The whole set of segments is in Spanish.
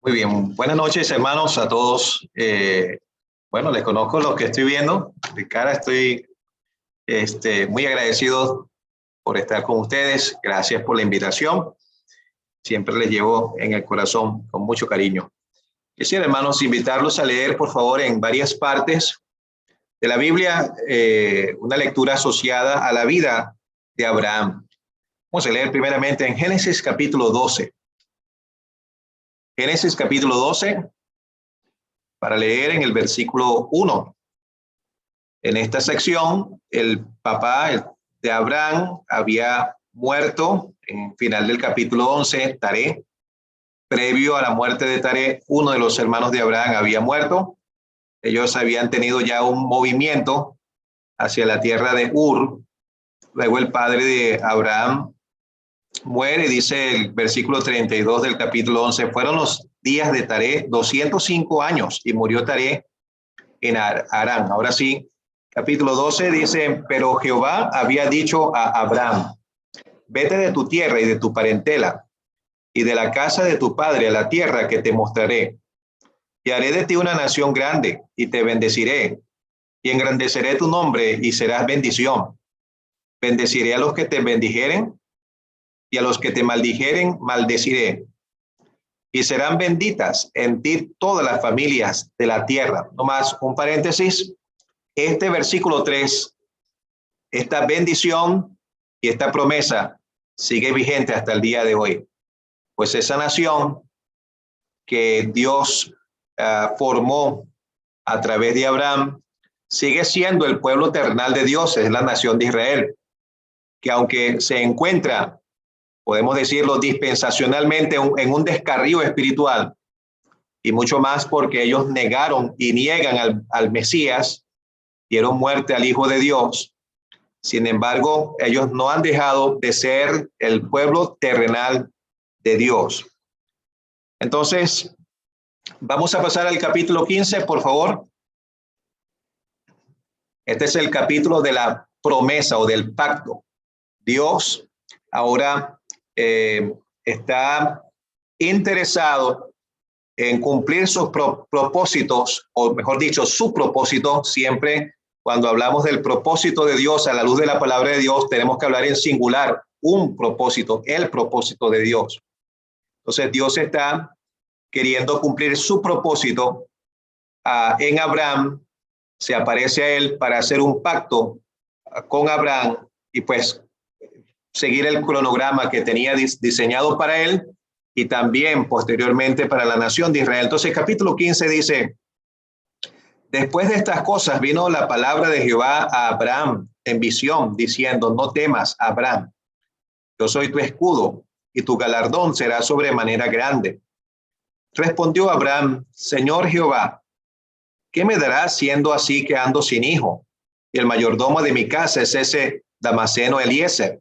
Muy bien, buenas noches hermanos a todos. Bueno, les conozco los que estoy viendo. De cara estoy muy agradecido por estar con ustedes. Gracias por la invitación. Siempre les llevo en el corazón con mucho cariño. Quisiera, hermanos, invitarlos a leer, por favor, en varias partes de la Biblia, una lectura asociada a la vida de Abraham. Vamos a leer primeramente en Génesis capítulo 12. Génesis capítulo 12, para leer en el versículo 1. En esta sección, el papá de Abraham había muerto en final del capítulo 11, Taré. Previo a la muerte de Taré, uno de los hermanos de Abraham había muerto. Ellos habían tenido ya un movimiento hacia la tierra de Ur. Luego el padre de Abraham muere, dice el versículo 32 del capítulo 11, fueron los días de Taré 205 años y murió Taré en Harán. Ahora sí, capítulo 12 dice, pero Jehová había dicho a Abraham, vete de tu tierra y de tu parentela y de la casa de tu padre a la tierra que te mostraré. Y haré de ti una nación grande y te bendeciré y engrandeceré tu nombre y serás bendición. Bendeciré a los que te bendijeren y a los que te maldijeren maldeciré. Y serán benditas en ti todas las familias de la tierra. Nomás un paréntesis. Este versículo 3, esta bendición y esta promesa sigue vigente hasta el día de hoy. Pues esa nación que Dios formó a través de Abraham sigue siendo el pueblo terrenal de Dios, es la nación de Israel, que aunque se encuentra, podemos decirlo dispensacionalmente, en un descarrío espiritual, y mucho más porque ellos negaron y niegan al Mesías, dieron muerte al Hijo de Dios. Sin embargo, ellos no han dejado de ser el pueblo terrenal de Dios. Entonces, vamos a pasar al capítulo 15, por favor. Este es el capítulo de la promesa o del pacto. Dios ahora está interesado en cumplir sus propósitos, o mejor dicho, su propósito. Siempre cuando hablamos del propósito de Dios a la luz de la palabra de Dios, tenemos que hablar en singular, un propósito, el propósito de Dios. Entonces Dios está queriendo cumplir su propósito en Abraham. Se aparece a él para hacer un pacto con Abraham y pues seguir el cronograma que tenía diseñado para él y también posteriormente para la nación de Israel. Entonces, capítulo 15 dice, después de estas cosas vino la palabra de Jehová a Abraham en visión, diciendo, no temas, Abraham, yo soy tu escudo y tu galardón será sobremanera grande. Respondió Abraham, Señor Jehová, ¿qué me darás siendo así que ando sin hijo? Y el mayordomo de mi casa es ese Damaseno Eliezer.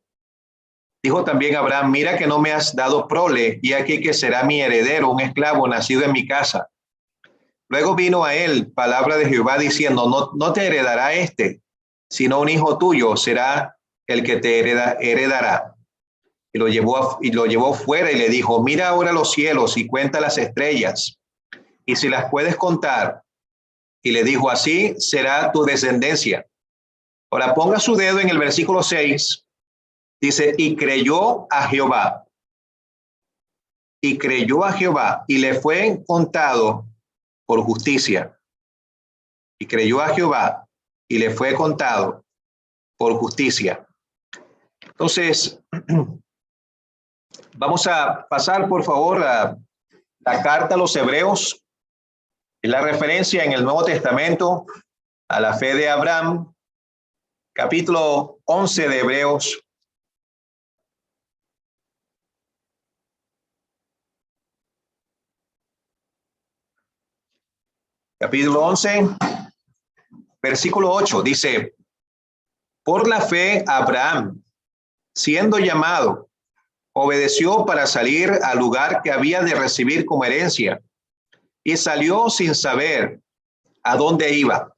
Dijo también Abraham, mira que no me has dado prole, y aquí que será mi heredero, un esclavo nacido en mi casa. Luego vino a él palabra de Jehová diciendo, no te heredará sino un hijo tuyo será el que te heredará. Y lo llevó fuera y le dijo, mira ahora los cielos y cuenta las estrellas, y si las puedes contar. Y le dijo, así será tu descendencia. Ahora ponga su dedo en el versículo 6. Dice, y creyó a Jehová. Y creyó a Jehová y le fue contado por justicia. Y creyó a Jehová y le fue contado por justicia. Entonces, vamos a pasar, por favor, a la carta a los Hebreos. Es la referencia en el Nuevo Testamento a la fe de Abraham, capítulo 11 de Hebreos. Capítulo 11, versículo 8, dice, por la fe Abraham, siendo llamado, obedeció para salir al lugar que había de recibir como herencia y salió sin saber a dónde iba.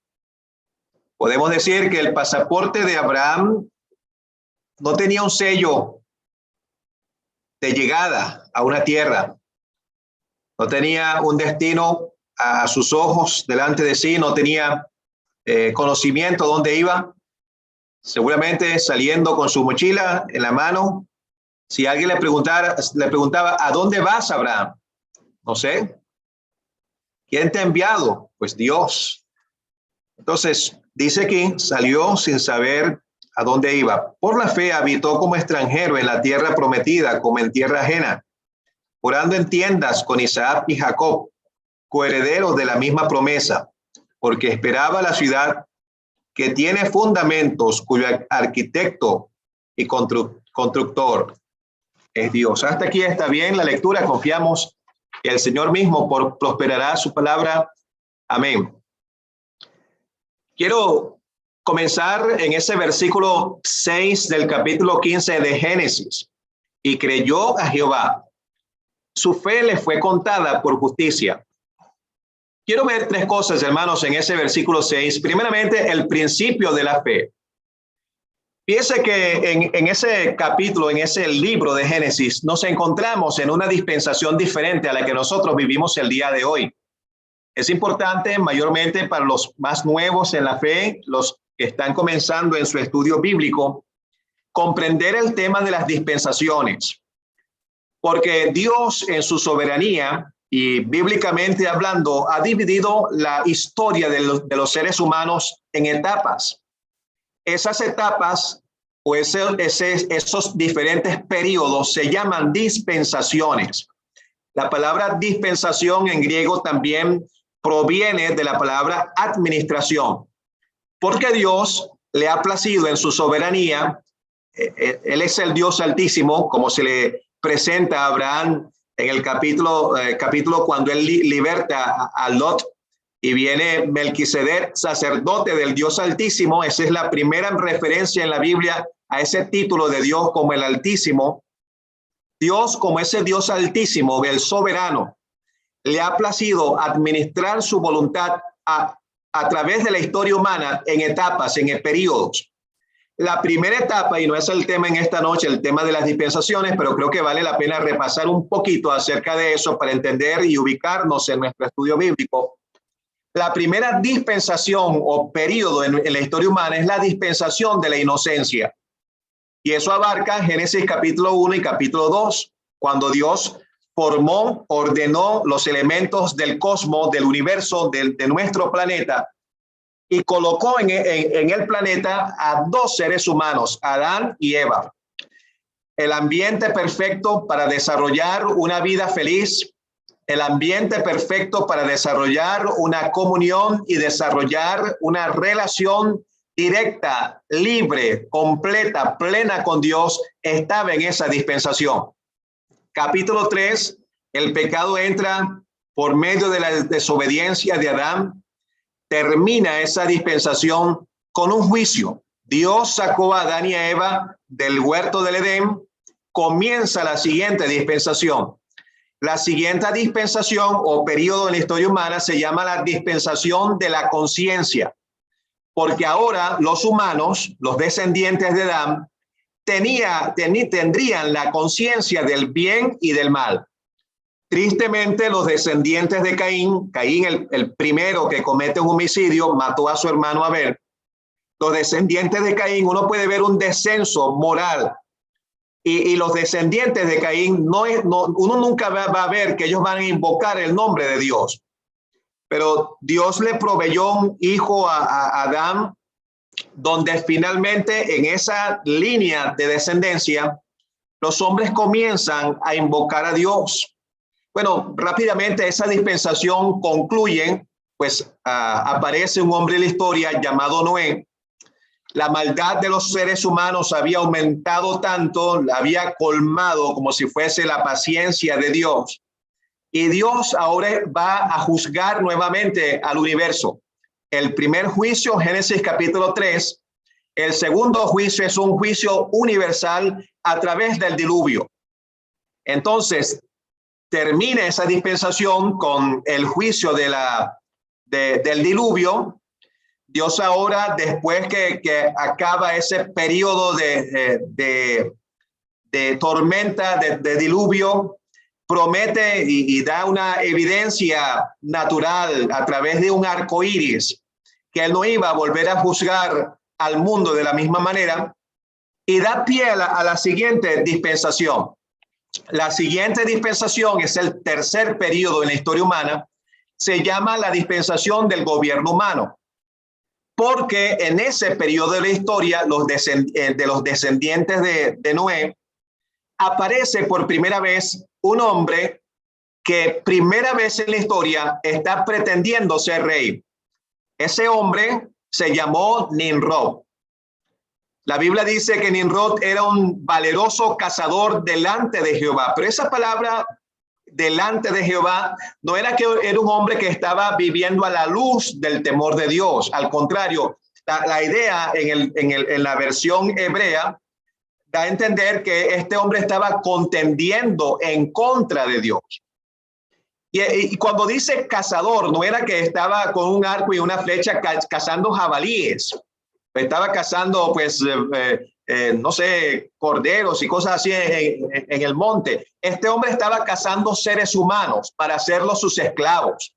Podemos decir que el pasaporte de Abraham no tenía un sello de llegada a una tierra. no tenía un destino a sus ojos delante de sí, no tenía conocimiento dónde iba, seguramente saliendo con su mochila en la mano. Si alguien le preguntaba, ¿a dónde vas, Abraham? No sé. ¿Quién te ha enviado? Pues Dios. Entonces, dice aquí, salió sin saber a dónde iba. Por la fe habitó como extranjero en la tierra prometida, como en tierra ajena, morando en tiendas con Isaac y Jacob, coherederos de la misma promesa, porque esperaba la ciudad que tiene fundamentos, cuyo arquitecto y constructor es Dios. Hasta aquí está bien la lectura. Confiamos que el Señor mismo prosperará su palabra. Amén. Quiero comenzar en ese versículo 6 del capítulo 15 de Génesis. Y creyó a Jehová. Su fe le fue contada por justicia. Quiero ver tres cosas, hermanos, en ese versículo 6. Primeramente, el principio de la fe. Fíjese que en ese capítulo, en ese libro de Génesis, nos encontramos en una dispensación diferente a la que nosotros vivimos el día de hoy. Es importante mayormente para los más nuevos en la fe, los que están comenzando en su estudio bíblico, comprender el tema de las dispensaciones. Porque Dios en su soberanía y bíblicamente hablando ha dividido la historia de los seres humanos en etapas. Esas etapas o esos diferentes periodos se llaman dispensaciones. La palabra dispensación en griego también proviene de la palabra administración, porque Dios le ha placido en su soberanía, Él es el Dios altísimo, como se le presenta a Abraham en el capítulo cuando él liberta a Lot, y viene Melquisedec, sacerdote del Dios Altísimo. Esa es la primera referencia en la Biblia a ese título de Dios como el Altísimo. Dios, como ese Dios Altísimo, el soberano, le ha placido administrar su voluntad a través de la historia humana en etapas, en periodos. La primera etapa, y no es el tema en esta noche, el tema de las dispensaciones, pero creo que vale la pena repasar un poquito acerca de eso para entender y ubicarnos en nuestro estudio bíblico. La primera dispensación o periodo en la historia humana es la dispensación de la inocencia. Y eso abarca Génesis capítulo 1 y capítulo 2, cuando Dios formó, ordenó los elementos del cosmos, del universo, de nuestro planeta, y colocó en el planeta a dos seres humanos, Adán y Eva. El ambiente perfecto para desarrollar una vida feliz, el ambiente perfecto para desarrollar una comunión y desarrollar una relación directa, libre, completa, plena con Dios, estaba en esa dispensación. Capítulo 3, el pecado entra por medio de la desobediencia de Adán. Termina esa dispensación con un juicio. Dios sacó a Adán y a Eva del huerto del Edén. Comienza la siguiente dispensación. La siguiente dispensación o periodo en la historia humana se llama la dispensación de la conciencia, porque ahora los humanos, los descendientes de Adán, tendrían la conciencia del bien y del mal. Tristemente, los descendientes de Caín, el primero que comete un homicidio, mató a su hermano Abel. Los descendientes de Caín, uno puede ver un descenso moral. Y los descendientes de Caín, uno nunca va a ver que ellos van a invocar el nombre de Dios. Pero Dios le proveyó un hijo a Adán, donde finalmente en esa línea de descendencia, los hombres comienzan a invocar a Dios. Bueno, rápidamente esa dispensación concluye, pues aparece un hombre en la historia llamado Noé. La maldad de los seres humanos había aumentado tanto, había colmado como si fuese la paciencia de Dios. Y Dios ahora va a juzgar nuevamente al universo. El primer juicio, Génesis capítulo 3. El segundo juicio es un juicio universal a través del diluvio. Entonces, termina esa dispensación con el juicio del diluvio. Dios ahora, después que acaba ese periodo de tormenta, de diluvio, promete y da una evidencia natural a través de un arco iris, que él no iba a volver a juzgar al mundo de la misma manera, y da pie a la siguiente dispensación. La siguiente dispensación es el tercer periodo en la historia humana, se llama la dispensación del gobierno humano, porque en ese periodo de la historia de los descendientes de Noé, aparece por primera vez un hombre que primera vez en la historia está pretendiendo ser rey. Ese hombre se llamó Nimrod. La Biblia dice que Nimrod era un valeroso cazador delante de Jehová, pero esa palabra delante de Jehová no era que era un hombre que estaba viviendo a la luz del temor de Dios. Al contrario, la idea en la versión hebrea da a entender que este hombre estaba contendiendo en contra de Dios. Y cuando dice cazador, no era que estaba con un arco y una flecha cazando jabalíes. Estaba cazando, pues, no sé, corderos y cosas así en el monte. Este hombre estaba cazando seres humanos para hacerlos sus esclavos,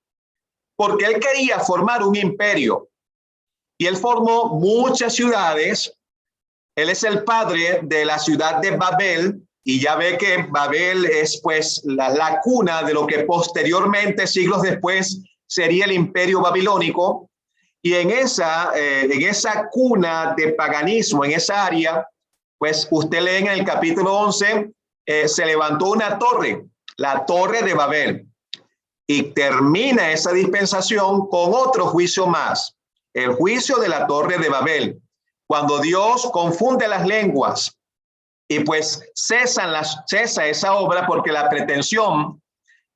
porque él quería formar un imperio. Y él formó muchas ciudades. Él es el padre de la ciudad de Babel, y ya ve que Babel es pues la cuna de lo que posteriormente, siglos después, sería el imperio babilónico. Y en esa cuna de paganismo, en esa área, pues usted lee en el capítulo 11, se levantó una torre, la torre de Babel, y termina esa dispensación con otro juicio más, el juicio de la torre de Babel, cuando Dios confunde las lenguas y pues cesa esa obra, porque la pretensión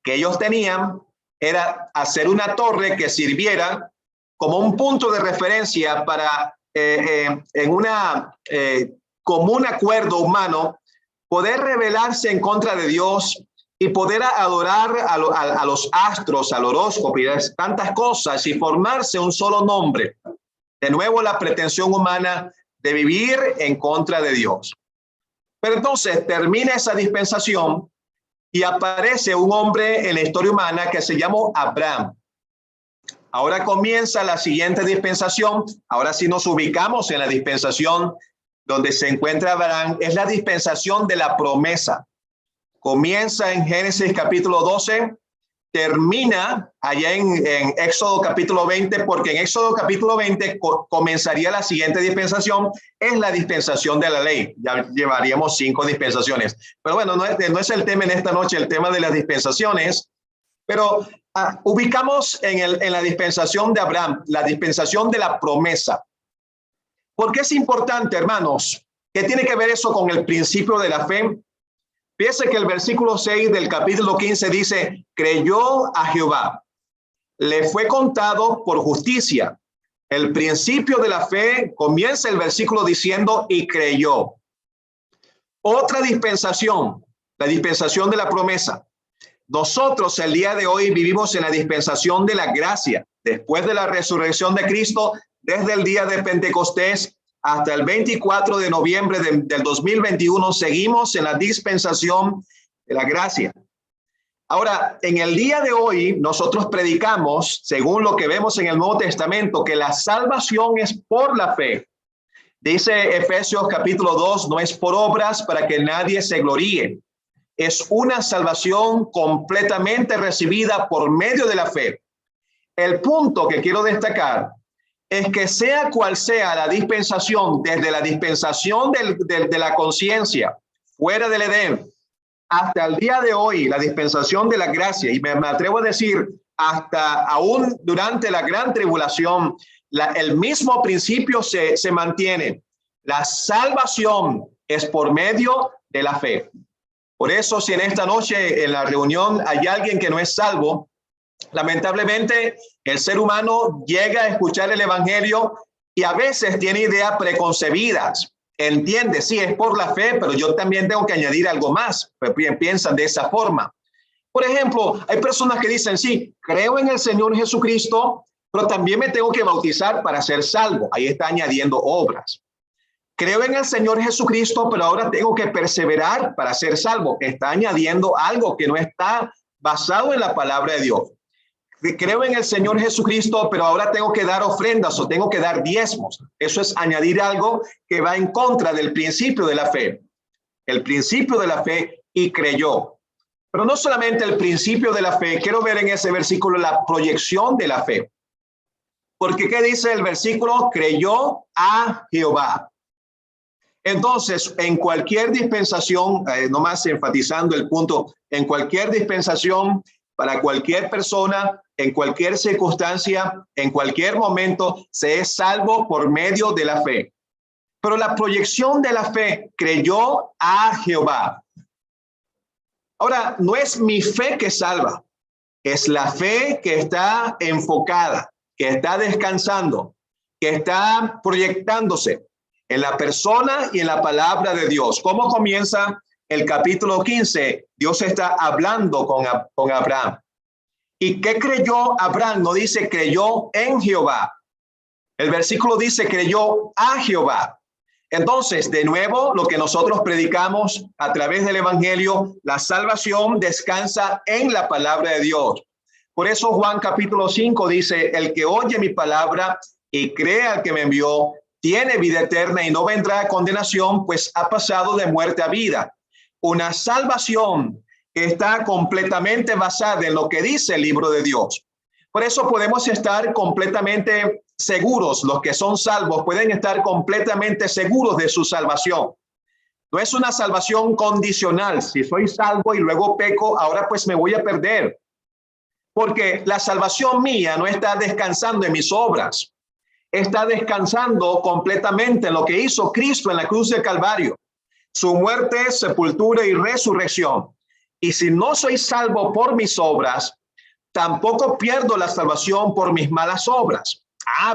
que ellos tenían era hacer una torre que sirviera como un punto de referencia para, en común acuerdo humano, poder rebelarse en contra de Dios y poder adorar a los astros, al horóscopo y tantas cosas, y formarse un solo nombre. De nuevo, la pretensión humana de vivir en contra de Dios. Pero entonces termina esa dispensación y aparece un hombre en la historia humana que se llamó Abraham. Ahora comienza la siguiente dispensación. Ahora sí nos ubicamos en la dispensación donde se encuentra Abraham. Es la dispensación de la promesa. Comienza en Génesis capítulo 12, termina allá en Éxodo capítulo 20, porque en Éxodo capítulo 20 comenzaría la siguiente dispensación, es la dispensación de la ley. Ya llevaríamos 5 dispensaciones. Pero bueno, no es el tema en esta noche, el tema de las dispensaciones, pero ubicamos en la dispensación de Abraham, la dispensación de la promesa. ¿Por qué es importante, hermanos? ¿Qué tiene que ver eso con el principio de la fe? Fíjese que el versículo 6 del capítulo 15 dice, creyó a Jehová, le fue contado por justicia. El principio de la fe comienza el versículo diciendo, y creyó. Otra dispensación, la dispensación de la promesa. Nosotros el día de hoy vivimos en la dispensación de la gracia. Después de la resurrección de Cristo, desde el día de Pentecostés hasta el 24 de noviembre del 2021, seguimos en la dispensación de la gracia. Ahora, en el día de hoy, nosotros predicamos, según lo que vemos en el Nuevo Testamento, que la salvación es por la fe. Dice Efesios capítulo 2, no es por obras para que nadie se gloríe. Es una salvación completamente recibida por medio de la fe. El punto que quiero destacar es que sea cual sea la dispensación, desde la dispensación de la conciencia, fuera del Edén, hasta el día de hoy, la dispensación de la gracia, y me atrevo a decir, hasta aún durante la gran tribulación, el mismo principio se mantiene. La salvación es por medio de la fe. Por eso, si en esta noche en la reunión hay alguien que no es salvo, lamentablemente el ser humano llega a escuchar el evangelio y a veces tiene ideas preconcebidas. Entiende, sí, es por la fe, pero yo también tengo que añadir algo más. Piensan de esa forma. Por ejemplo, hay personas que dicen, sí, creo en el Señor Jesucristo, pero también me tengo que bautizar para ser salvo. Ahí está añadiendo obras. Creo en el Señor Jesucristo, pero ahora tengo que perseverar para ser salvo. Está añadiendo algo que no está basado en la palabra de Dios. Creo en el Señor Jesucristo, pero ahora tengo que dar ofrendas o tengo que dar diezmos. Eso es añadir algo que va en contra del principio de la fe. El principio de la fe, y creyó. Pero no solamente el principio de la fe, quiero ver en ese versículo la proyección de la fe. Porque ¿qué dice el versículo? Creyó a Jehová. Entonces, en cualquier dispensación, nomás enfatizando el punto, en cualquier dispensación, para cualquier persona, en cualquier circunstancia, en cualquier momento, se es salvo por medio de la fe. Pero la proyección de la fe, creyó a Jehová. Ahora, no es mi fe que salva, es la fe que está enfocada, que está descansando, que está proyectándose en la persona y en la palabra de Dios. ¿Cómo comienza el capítulo 15? Dios está hablando con Abraham. ¿Y qué creyó Abraham? No dice creyó en Jehová. El versículo dice creyó a Jehová. Entonces, de nuevo, lo que nosotros predicamos a través del evangelio, la salvación descansa en la palabra de Dios. Por eso Juan capítulo 5 dice, el que oye mi palabra y cree al que me envió, tiene vida eterna y no vendrá a condenación, pues ha pasado de muerte a vida. Una salvación que está completamente basada en lo que dice el libro de Dios. Por eso podemos estar completamente seguros, los que son salvos pueden estar completamente seguros de su salvación. No es una salvación condicional. Si soy salvo y luego peco, ahora pues me voy a perder. Porque la salvación mía no está descansando en mis obras. Está descansando completamente en lo que hizo Cristo en la cruz del Calvario. Su muerte, sepultura y resurrección. Y si no soy salvo por mis obras, tampoco pierdo la salvación por mis malas obras.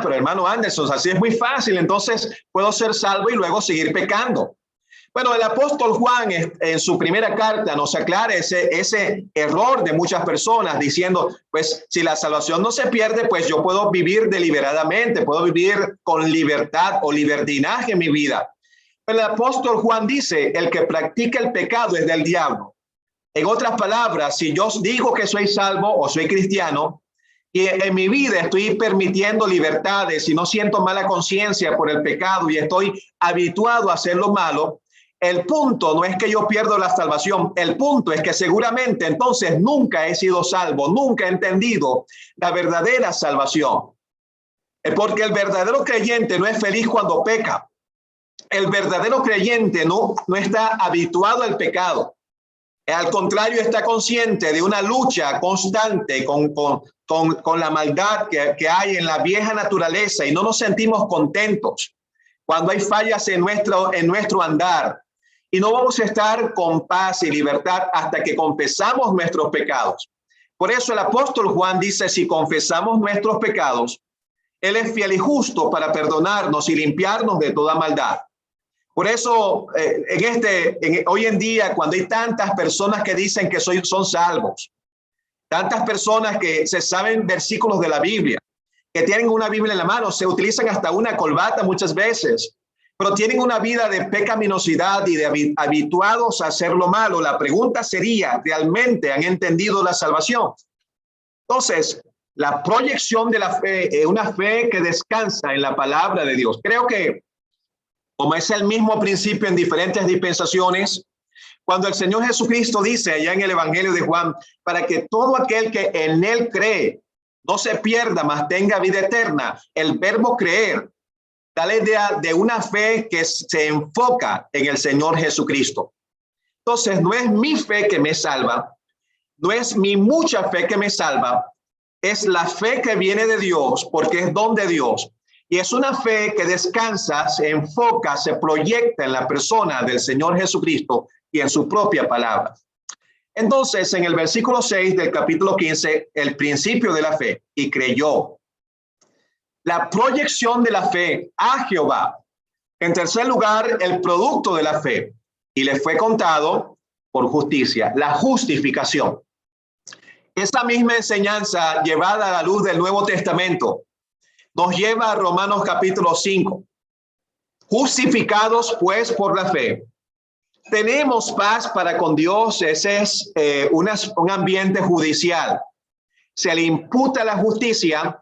Pero hermano Anderson, así es muy fácil. Entonces puedo ser salvo y luego seguir pecando. Bueno, el apóstol Juan en su primera carta nos aclara ese error de muchas personas diciendo, pues si la salvación no se pierde, pues yo puedo vivir deliberadamente, puedo vivir con libertad o libertinaje en mi vida. Pero el apóstol Juan dice, el que practica el pecado es del diablo. En otras palabras, si yo digo que soy salvo o soy cristiano y en mi vida estoy permitiendo libertades y no siento mala conciencia por el pecado y estoy habituado a hacer lo malo, el punto no es que yo pierdo la salvación, el punto es que seguramente entonces nunca he sido salvo, nunca he entendido la verdadera salvación. Porque el verdadero creyente no es feliz cuando peca. El verdadero creyente no está habituado al pecado. Al contrario, está consciente de una lucha constante con la maldad que hay en la vieja naturaleza y no nos sentimos contentos cuando hay fallas en nuestro andar. Y no vamos a estar con paz y libertad hasta que confesamos nuestros pecados. Por eso el apóstol Juan dice, si confesamos nuestros pecados, Él es fiel y justo para perdonarnos y limpiarnos de toda maldad. Por eso, hoy en día, cuando hay tantas personas que dicen que son salvos, tantas personas que se saben versículos de la Biblia, que tienen una Biblia en la mano, se utilizan hasta una corbata muchas veces, pero tienen una vida de pecaminosidad y de habituados a hacer lo malo. La pregunta sería, ¿realmente han entendido la salvación? Entonces, la proyección de la fe es una fe que descansa en la palabra de Dios. Creo que como es el mismo principio en diferentes dispensaciones, cuando el Señor Jesucristo dice allá en el Evangelio de Juan, para que todo aquel que en Él cree no se pierda, mas tenga vida eterna, el verbo creer da la idea de una fe que se enfoca en el Señor Jesucristo. Entonces, no es mi fe que me salva, no es mi mucha fe que me salva, es la fe que viene de Dios, porque es don de Dios. Y es una fe que descansa, se enfoca, se proyecta en la persona del Señor Jesucristo y en su propia palabra. Entonces, en el versículo 6 del capítulo 15, el principio de la fe, y creyó. La proyección de la fe a Jehová. En tercer lugar, el producto de la fe. Y le fue contado por justicia, la justificación. Esa misma enseñanza llevada a la luz del Nuevo Testamento nos lleva a Romanos capítulo 5. Justificados pues por la fe, tenemos paz para con Dios. Ese es un ambiente judicial. Se le imputa la justicia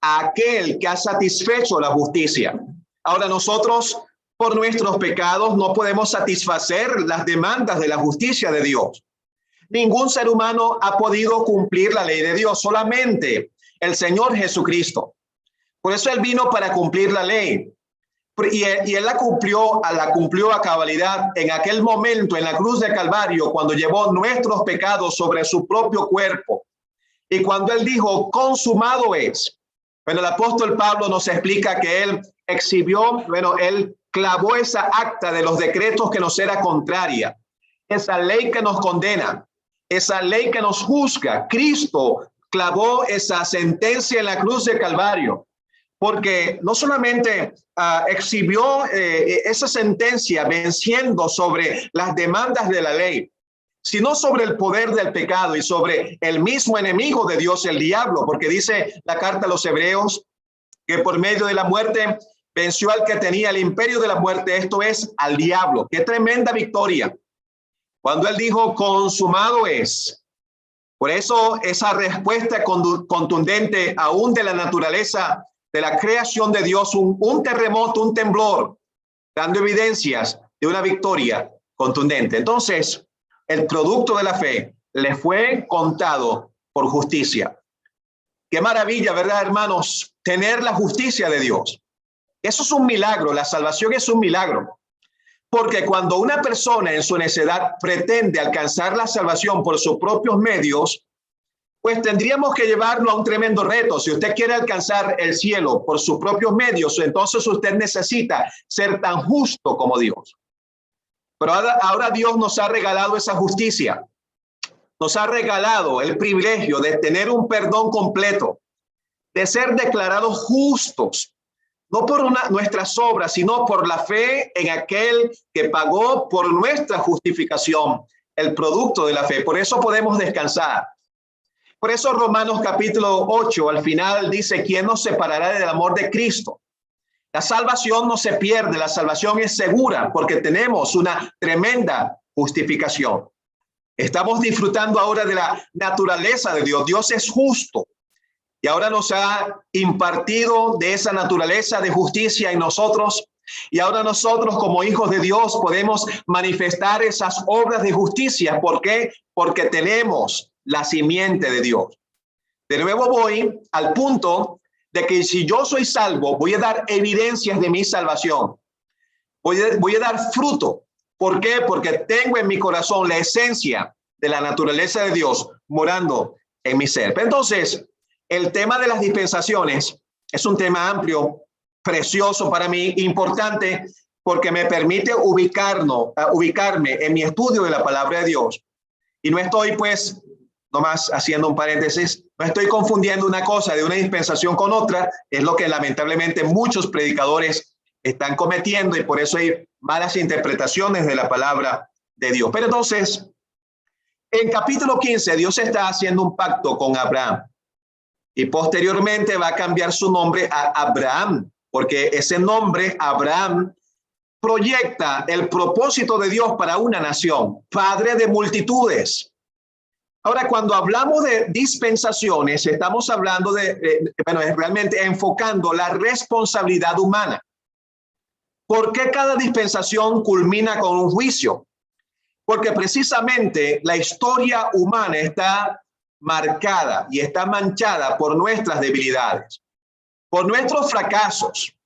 a aquel que ha satisfecho la justicia. Ahora nosotros, por nuestros pecados, no podemos satisfacer las demandas de la justicia de Dios. Ningún ser humano ha podido cumplir la ley de Dios, solamente el Señor Jesucristo. Por eso Él vino para cumplir la ley. Y él la cumplió a cabalidad en aquel momento en la cruz de Calvario, cuando llevó nuestros pecados sobre su propio cuerpo. Y cuando él dijo, consumado es. Bueno, el apóstol Pablo nos explica que él él clavó esa acta de los decretos que nos era contraria. Esa ley que nos condena, esa ley que nos juzga. Cristo clavó esa sentencia en la cruz de Calvario. Porque no solamente exhibió esa sentencia venciendo sobre las demandas de la ley, sino sobre el poder del pecado y sobre el mismo enemigo de Dios, el diablo, porque dice la carta a los Hebreos que por medio de la muerte venció al que tenía el imperio de la muerte, esto es, al diablo. ¡Qué tremenda victoria! Cuando él dijo, consumado es. Por eso esa respuesta contundente aún de la naturaleza, de la creación de Dios, un terremoto, un temblor, dando evidencias de una victoria contundente. Entonces, el producto de la fe le fue contado por justicia. Qué maravilla, ¿verdad, hermanos? Tener la justicia de Dios. Eso es un milagro, la salvación es un milagro. Porque cuando una persona en su necedad pretende alcanzar la salvación por sus propios medios, pues tendríamos que llevarlo a un tremendo reto. Si usted quiere alcanzar el cielo por sus propios medios, entonces usted necesita ser tan justo como Dios. Pero ahora Dios nos ha regalado esa justicia. Nos ha regalado el privilegio de tener un perdón completo, de ser declarados justos, no por nuestras obras, sino por la fe en aquel que pagó por nuestra justificación, el producto de la fe. Por eso podemos descansar. Por eso Romanos capítulo 8 al final dice, ¿quién nos separará del amor de Cristo? La salvación no se pierde, la salvación es segura porque tenemos una tremenda justificación. Estamos disfrutando ahora de la naturaleza de Dios. Dios es justo y ahora nos ha impartido de esa naturaleza de justicia en nosotros. Y ahora nosotros como hijos de Dios podemos manifestar esas obras de justicia. ¿Por qué? Porque tenemos la simiente de Dios. De nuevo voy al punto de que si yo soy salvo, voy a dar evidencias de mi salvación. Voy a dar fruto. ¿Por qué? Porque tengo en mi corazón la esencia de la naturaleza de Dios morando en mi ser. Entonces, el tema de las dispensaciones es un tema amplio, precioso para mí, importante, porque me permite ubicarme en mi estudio de la palabra de Dios. Y no estoy, pues, nomás haciendo un paréntesis, no estoy confundiendo una cosa de una dispensación con otra, es lo que lamentablemente muchos predicadores están cometiendo y por eso hay malas interpretaciones de la palabra de Dios. Pero entonces, en capítulo 15, Dios está haciendo un pacto con Abraham y posteriormente va a cambiar su nombre a Abraham, porque ese nombre, Abraham, proyecta el propósito de Dios para una nación, padre de multitudes. Ahora, cuando hablamos de dispensaciones, estamos hablando realmente enfocando la responsabilidad humana. ¿Por qué cada dispensación culmina con un juicio? Porque precisamente la historia humana está marcada y está manchada por nuestras debilidades, por nuestros fracasos.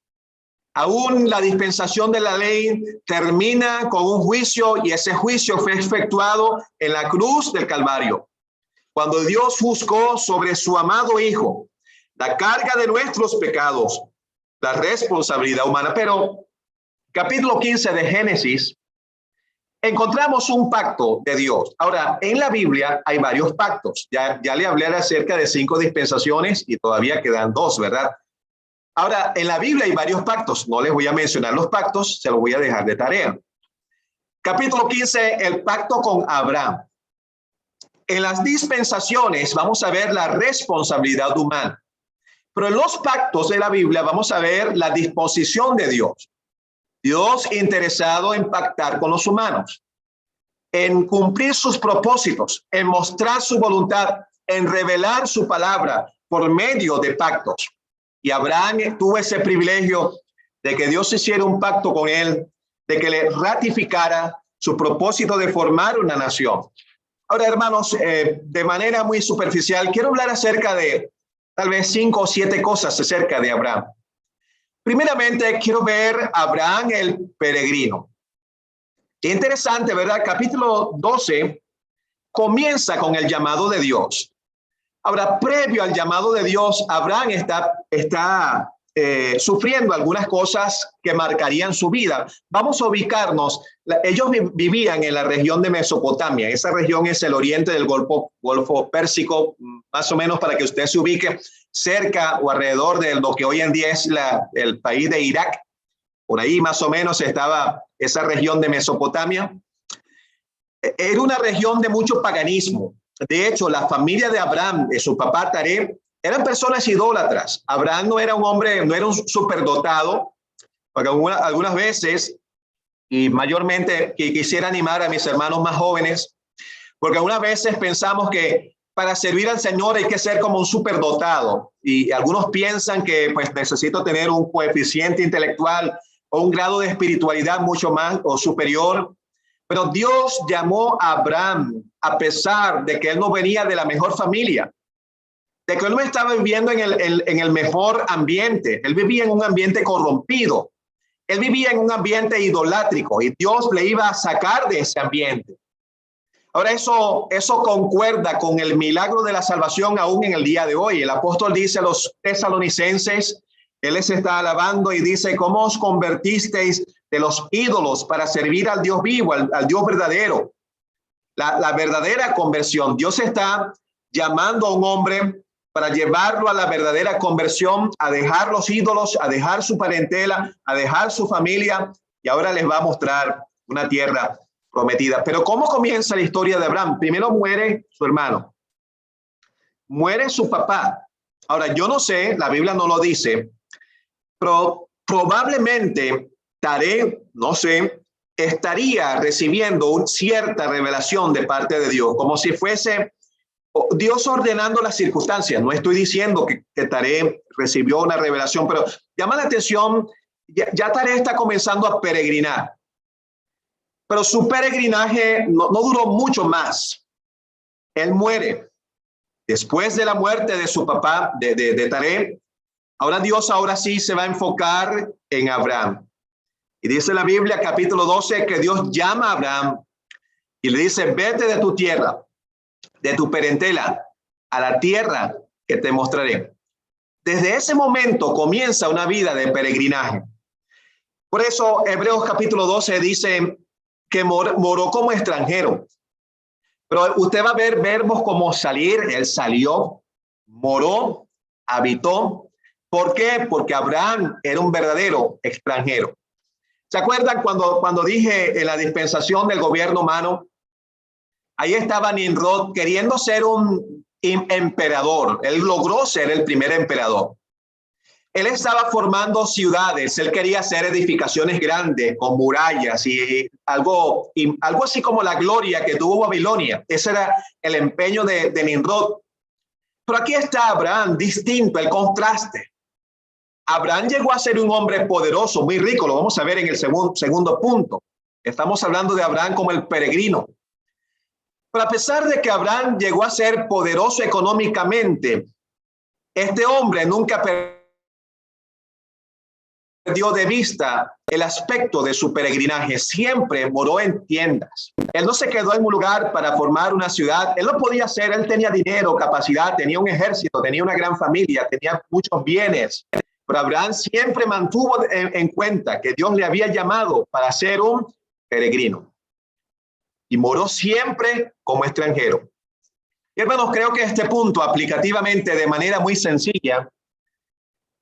Aún la dispensación de la ley termina con un juicio y ese juicio fue efectuado en la cruz del Calvario. Cuando Dios juzgó sobre su amado Hijo la carga de nuestros pecados, la responsabilidad humana. Pero capítulo 15 de Génesis, encontramos un pacto de Dios. Ahora, en la Biblia hay varios pactos. Ya le hablé acerca de 5 dispensaciones y todavía quedan 2, ¿verdad? Ahora, en la Biblia hay varios pactos. No les voy a mencionar los pactos, se los voy a dejar de tarea. Capítulo 15, el pacto con Abraham. En las dispensaciones vamos a ver la responsabilidad humana. Pero en los pactos de la Biblia vamos a ver la disposición de Dios. Dios interesado en pactar con los humanos, en cumplir sus propósitos, en mostrar su voluntad, en revelar su palabra por medio de pactos. Y Abraham tuvo ese privilegio de que Dios hiciera un pacto con él, de que le ratificara su propósito de formar una nación. Ahora, hermanos, de manera muy superficial, quiero hablar acerca de tal vez 5 o 7 cosas acerca de Abraham. Primeramente, quiero ver a Abraham el peregrino. Qué interesante, ¿verdad? Capítulo 12 comienza con el llamado de Dios. Ahora, previo al llamado de Dios, Abraham está sufriendo algunas cosas que marcarían su vida. Vamos a ubicarnos. Ellos vivían en la región de Mesopotamia. Esa región es el oriente del Golfo Pérsico, más o menos para que usted se ubique cerca o alrededor de lo que hoy en día es el país de Irak. Por ahí más o menos estaba esa región de Mesopotamia. Era una región de mucho paganismo. De hecho, la familia de Abraham, de su papá Taré, eran personas idólatras. Abraham no era un hombre, no era un superdotado, porque algunas veces, y mayormente quisiera animar a mis hermanos más jóvenes, porque algunas veces pensamos que para servir al Señor hay que ser como un superdotado. Y algunos piensan que pues necesito tener un coeficiente intelectual o un grado de espiritualidad mucho más o superior. Pero Dios llamó a Abraham a pesar de que él no venía de la mejor familia, de que él no estaba viviendo en el mejor ambiente. Él vivía en un ambiente corrompido. Él vivía en un ambiente idolátrico y Dios le iba a sacar de ese ambiente. Ahora eso concuerda con el milagro de la salvación aún en el día de hoy. El apóstol dice a los tesalonicenses, él les está alabando y dice, ¿cómo os convertisteis de los ídolos para servir al Dios vivo, al Dios verdadero? La verdadera conversión. Dios está llamando a un hombre para llevarlo a la verdadera conversión, a dejar los ídolos, a dejar su parentela, a dejar su familia, y ahora les va a mostrar una tierra prometida. Pero ¿cómo comienza la historia de Abraham? Primero muere su hermano, muere su papá. Ahora, yo no sé, la Biblia no lo dice, pero probablemente Taré, no sé, estaría recibiendo cierta revelación de parte de Dios, como si fuese Dios ordenando las circunstancias. No estoy diciendo que Taré recibió una revelación, pero llama la atención, ya Taré está comenzando a peregrinar. Pero su peregrinaje no duró mucho más. Él muere. Después de la muerte de su papá, de Taré, Dios ahora sí se va a enfocar en Abraham. Y dice la Biblia, capítulo 12, que Dios llama a Abraham y le dice, vete de tu tierra, de tu parentela, a la tierra que te mostraré. Desde ese momento comienza una vida de peregrinaje. Por eso Hebreos capítulo 12 dice que moró como extranjero. Pero usted va a ver verbos como salir, él salió, moró, habitó. ¿Por qué? Porque Abraham era un verdadero extranjero. ¿Se acuerdan cuando dije en la dispensación del gobierno humano? Ahí estaba Nimrod queriendo ser un emperador. Él logró ser el primer emperador. Él estaba formando ciudades. Él quería hacer edificaciones grandes con murallas y algo así como la gloria que tuvo Babilonia. Ese era el empeño de Nimrod. Pero aquí está Abraham, distinto, el contraste. Abraham llegó a ser un hombre poderoso, muy rico. Lo vamos a ver en el segundo punto. Estamos hablando de Abraham como el peregrino. Pero a pesar de que Abraham llegó a ser poderoso económicamente, este hombre nunca perdió de vista el aspecto de su peregrinaje. Siempre moró en tiendas. Él no se quedó en un lugar para formar una ciudad. Él lo podía hacer. Él tenía dinero, capacidad, tenía un ejército, tenía una gran familia, tenía muchos bienes. Pero Abraham siempre mantuvo en cuenta que Dios le había llamado para ser un peregrino. Y moró siempre como extranjero. Y hermanos, creo que este punto aplicativamente, de manera muy sencilla,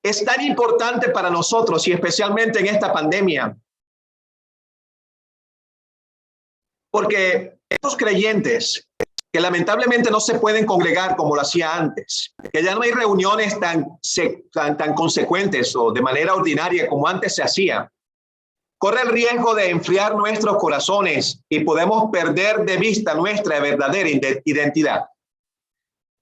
es tan importante para nosotros y especialmente en esta pandemia. Porque estos creyentes que lamentablemente no se pueden congregar como lo hacía antes, que ya no hay reuniones tan consecuentes o de manera ordinaria como antes se hacía. corre el riesgo de enfriar nuestros corazones y podemos perder de vista nuestra verdadera identidad.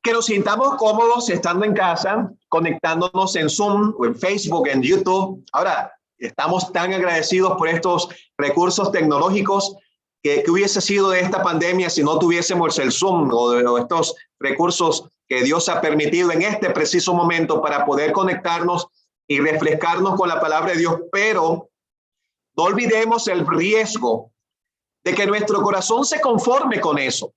Que nos sintamos cómodos estando en casa, conectándonos en Zoom o en Facebook, en YouTube. Ahora, estamos tan agradecidos por estos recursos tecnológicos que hubiese sido de esta pandemia si no tuviésemos el Zoom o estos recursos que Dios ha permitido en este preciso momento para poder conectarnos y refrescarnos con la palabra de Dios. Pero no olvidemos el riesgo de que nuestro corazón se conforme con eso.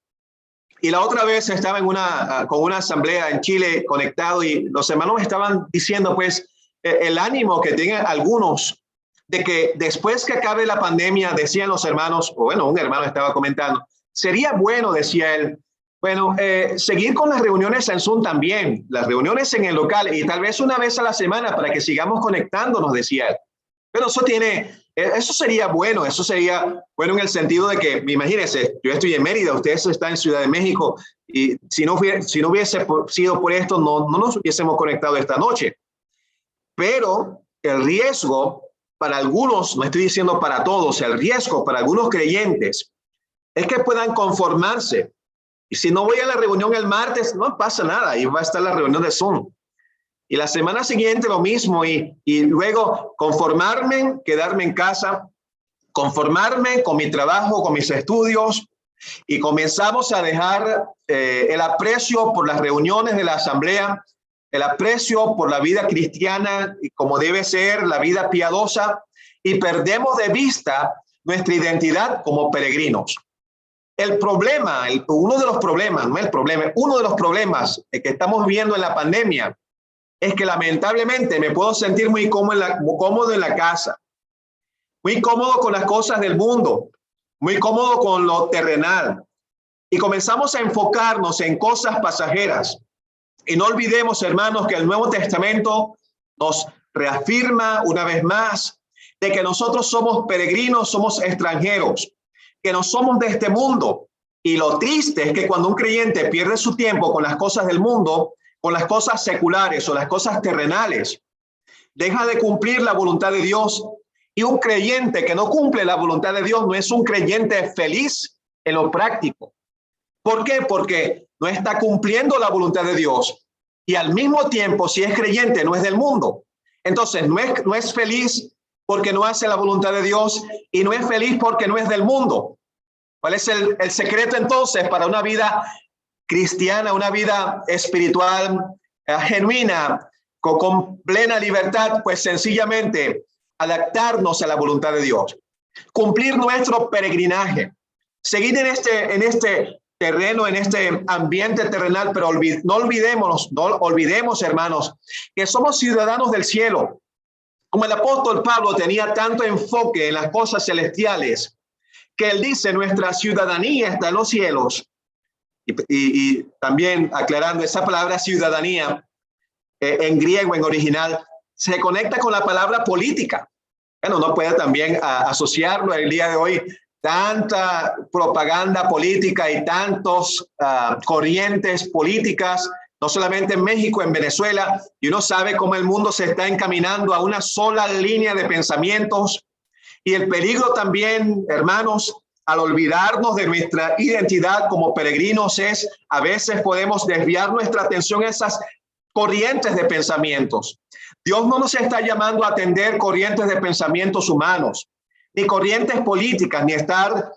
Y la otra vez estaba con una asamblea en Chile conectado y los hermanos me estaban diciendo pues el ánimo que tienen algunos de que después que acabe la pandemia, decían los hermanos, o bueno, un hermano estaba comentando, sería bueno, decía él, bueno, seguir con las reuniones en Zoom también, las reuniones en el local y tal vez una vez a la semana para que sigamos conectándonos, decía él. Pero eso sería bueno en el sentido de que, imagínense, yo estoy en Mérida, ustedes están en Ciudad de México y si no hubiese sido por esto, no nos hubiésemos conectado esta noche. Pero el riesgo para algunos, no estoy diciendo para todos, el riesgo para algunos creyentes es que puedan conformarse. Y si no voy a la reunión el martes, no pasa nada, ahí va a estar la reunión de Zoom. Y la semana siguiente lo mismo y luego conformarme, quedarme en casa, conformarme con mi trabajo, con mis estudios y comenzamos a dejar el aprecio por las reuniones de la asamblea, el aprecio por la vida cristiana y como debe ser la vida piadosa y perdemos de vista nuestra identidad como peregrinos. Uno de los problemas que estamos viendo en la pandemia es que lamentablemente me puedo sentir muy cómodo en la casa, muy cómodo con las cosas del mundo, muy cómodo con lo terrenal. Y comenzamos a enfocarnos en cosas pasajeras. Y no olvidemos, hermanos, que el Nuevo Testamento nos reafirma una vez más de que nosotros somos peregrinos, somos extranjeros, que no somos de este mundo. Y lo triste es que cuando un creyente pierde su tiempo con las cosas del mundo, con las cosas seculares o las cosas terrenales, deja de cumplir la voluntad de Dios. Y un creyente que no cumple la voluntad de Dios no es un creyente feliz en lo práctico. ¿Por qué? Porque no está cumpliendo la voluntad de Dios. Y al mismo tiempo, si es creyente, no es del mundo. Entonces, no es feliz porque no hace la voluntad de Dios y no es feliz porque no es del mundo. ¿Cuál es el secreto entonces para una vida cristiana, una vida espiritual genuina, con plena libertad? Pues sencillamente adaptarnos a la voluntad de Dios, cumplir nuestro peregrinaje, seguir en este terreno, en este ambiente terrenal, pero no olvidemos, hermanos, que somos ciudadanos del cielo. Como el apóstol Pablo tenía tanto enfoque en las cosas celestiales, que él dice, nuestra ciudadanía está en los cielos. Y también aclarando esa palabra ciudadanía, en griego, en original, se conecta con la palabra política. Bueno, uno puede también asociarlo el día de hoy, tanta propaganda política y tantos corrientes políticas, no solamente en México, en Venezuela, y uno sabe cómo el mundo se está encaminando a una sola línea de pensamientos. Y el peligro también, hermanos, al olvidarnos de nuestra identidad como peregrinos es, a veces podemos desviar nuestra atención a esas corrientes de pensamientos. Dios no nos está llamando a atender corrientes de pensamientos humanos, ni corrientes políticas, ni estar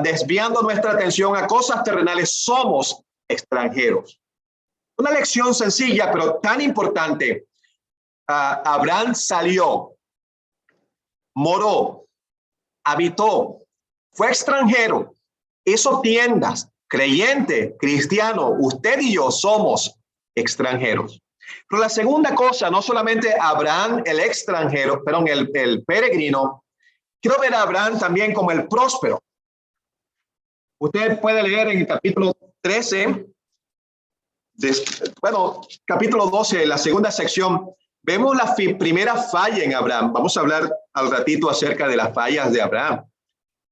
desviando nuestra atención a cosas terrenales. Somos extranjeros. Una lección sencilla, pero tan importante. Abraham salió, moró, habitó, fue extranjero, hizo tiendas, creyente, cristiano. Usted y yo somos extranjeros. Pero la segunda cosa, no solamente Abraham, el extranjero, perdón, el peregrino, quiero ver a Abraham también como el próspero. Usted puede leer en el capítulo 13, capítulo 12, la segunda sección, vemos la primera falla en Abraham. Vamos a hablar al ratito acerca de las fallas de Abraham.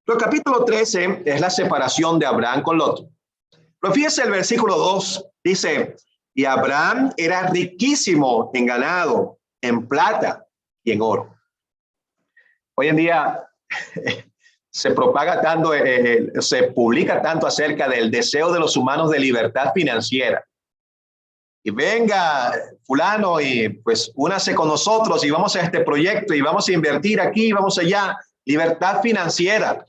Pero el capítulo 13 es la separación de Abraham con Lot. Pero fíjese el versículo 2, dice, y Abraham era riquísimo en ganado, en plata y en oro. Hoy en día se propaga tanto, se publica tanto acerca del deseo de los humanos de libertad financiera. Y venga fulano y pues únase con nosotros y vamos a este proyecto y vamos a invertir aquí, vamos allá. Libertad financiera.